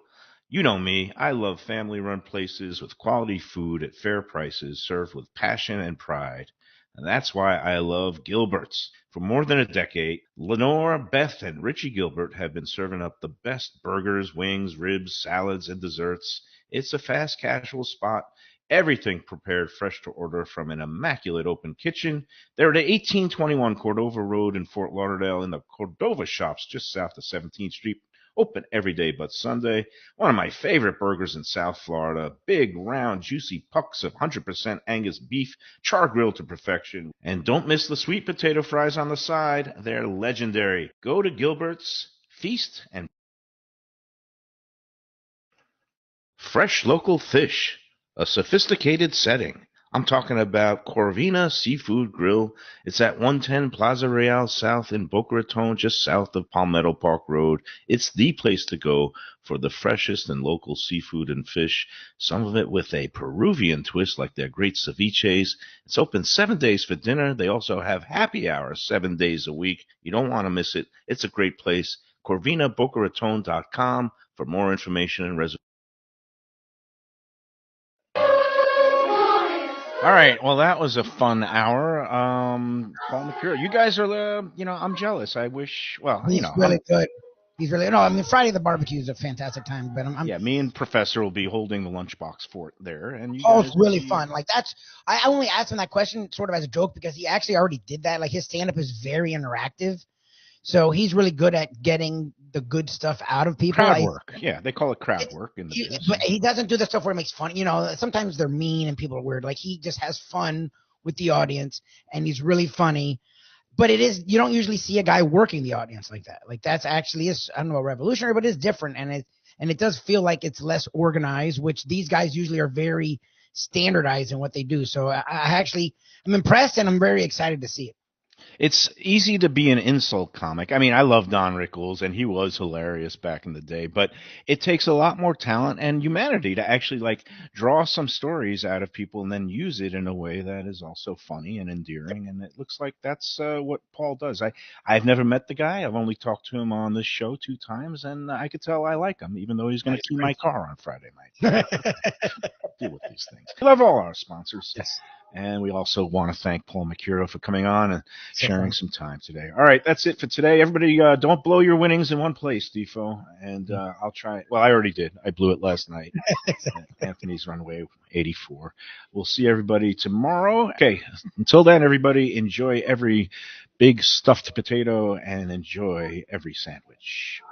You know me, I love family-run places with quality food at fair prices served with passion and pride. And that's why I love Gilbert's. For more than a decade, Lenore, Beth, and Richie Gilbert have been serving up the best burgers, wings, ribs, salads, and desserts. It's a fast casual spot. Everything prepared fresh to order from an immaculate open kitchen. They're at 1821 Cordova Road in Fort Lauderdale in the Cordova Shops just south of 17th Street. Open every day but Sunday. One of my favorite burgers in South Florida. Big, round, juicy pucks of 100% Angus beef, char grilled to perfection. And don't miss the sweet potato fries on the side. They're legendary. Go to Gilbert's, feast, and fresh local fish. A sophisticated setting. I'm talking about Corvina Seafood Grill. It's at 110 Plaza Real South in Boca Raton, just south of Palmetto Park Road. It's the place to go for the freshest and local seafood and fish, some of it with a Peruvian twist like their great ceviches. It's open 7 days for dinner. They also have happy hours 7 days a week. You don't want to miss it. It's a great place. CorvinaBocaRaton.com for more information and reservations. All right. Well, that was a fun hour. Paul Mecurio, you guys are, I'm jealous. I wish, well, He's really good. He's really no. I mean, Friday the Barbecue is a fantastic time, but I'm yeah. Me and Professor will be holding the lunchbox fort there, and you oh, guys it's really will be- fun. Like I only asked him that question sort of as a joke because he actually already did that. Like his stand up is very interactive, so he's really good at getting the good stuff out of people. crowd work. Yeah, they call it crowd work in the biz. But he doesn't do the stuff where it makes fun. You know, sometimes they're mean and people are weird. Like he just has fun with the audience, and he's really funny. But you don't usually see a guy working the audience like that. Like that's actually I don't know, revolutionary, but it's different, and it does feel like it's less organized, which these guys usually are very standardized in what they do. So I'm impressed, and I'm very excited to see it. It's easy to be an insult comic. I mean, I love Don Rickles, and he was hilarious back in the day, but it takes a lot more talent and humanity to actually draw some stories out of people and then use it in a way that is also funny and endearing. And it looks like that's what Paul does. I've never met the guy. I've only talked to him on this show 2 times, and I could tell I like him, even though he's going to key my car on Friday night. Deal with these things. We love all our sponsors. Yes. And we also want to thank Paul Mecurio for coming on and sharing some time today. All right, that's it for today. Everybody, don't blow your winnings in one place, Defo. And I'll try. Well, I already did. I blew it last night. Anthony's Runway 84. We'll see everybody tomorrow. Okay, until then, everybody, enjoy every big stuffed potato and enjoy every sandwich.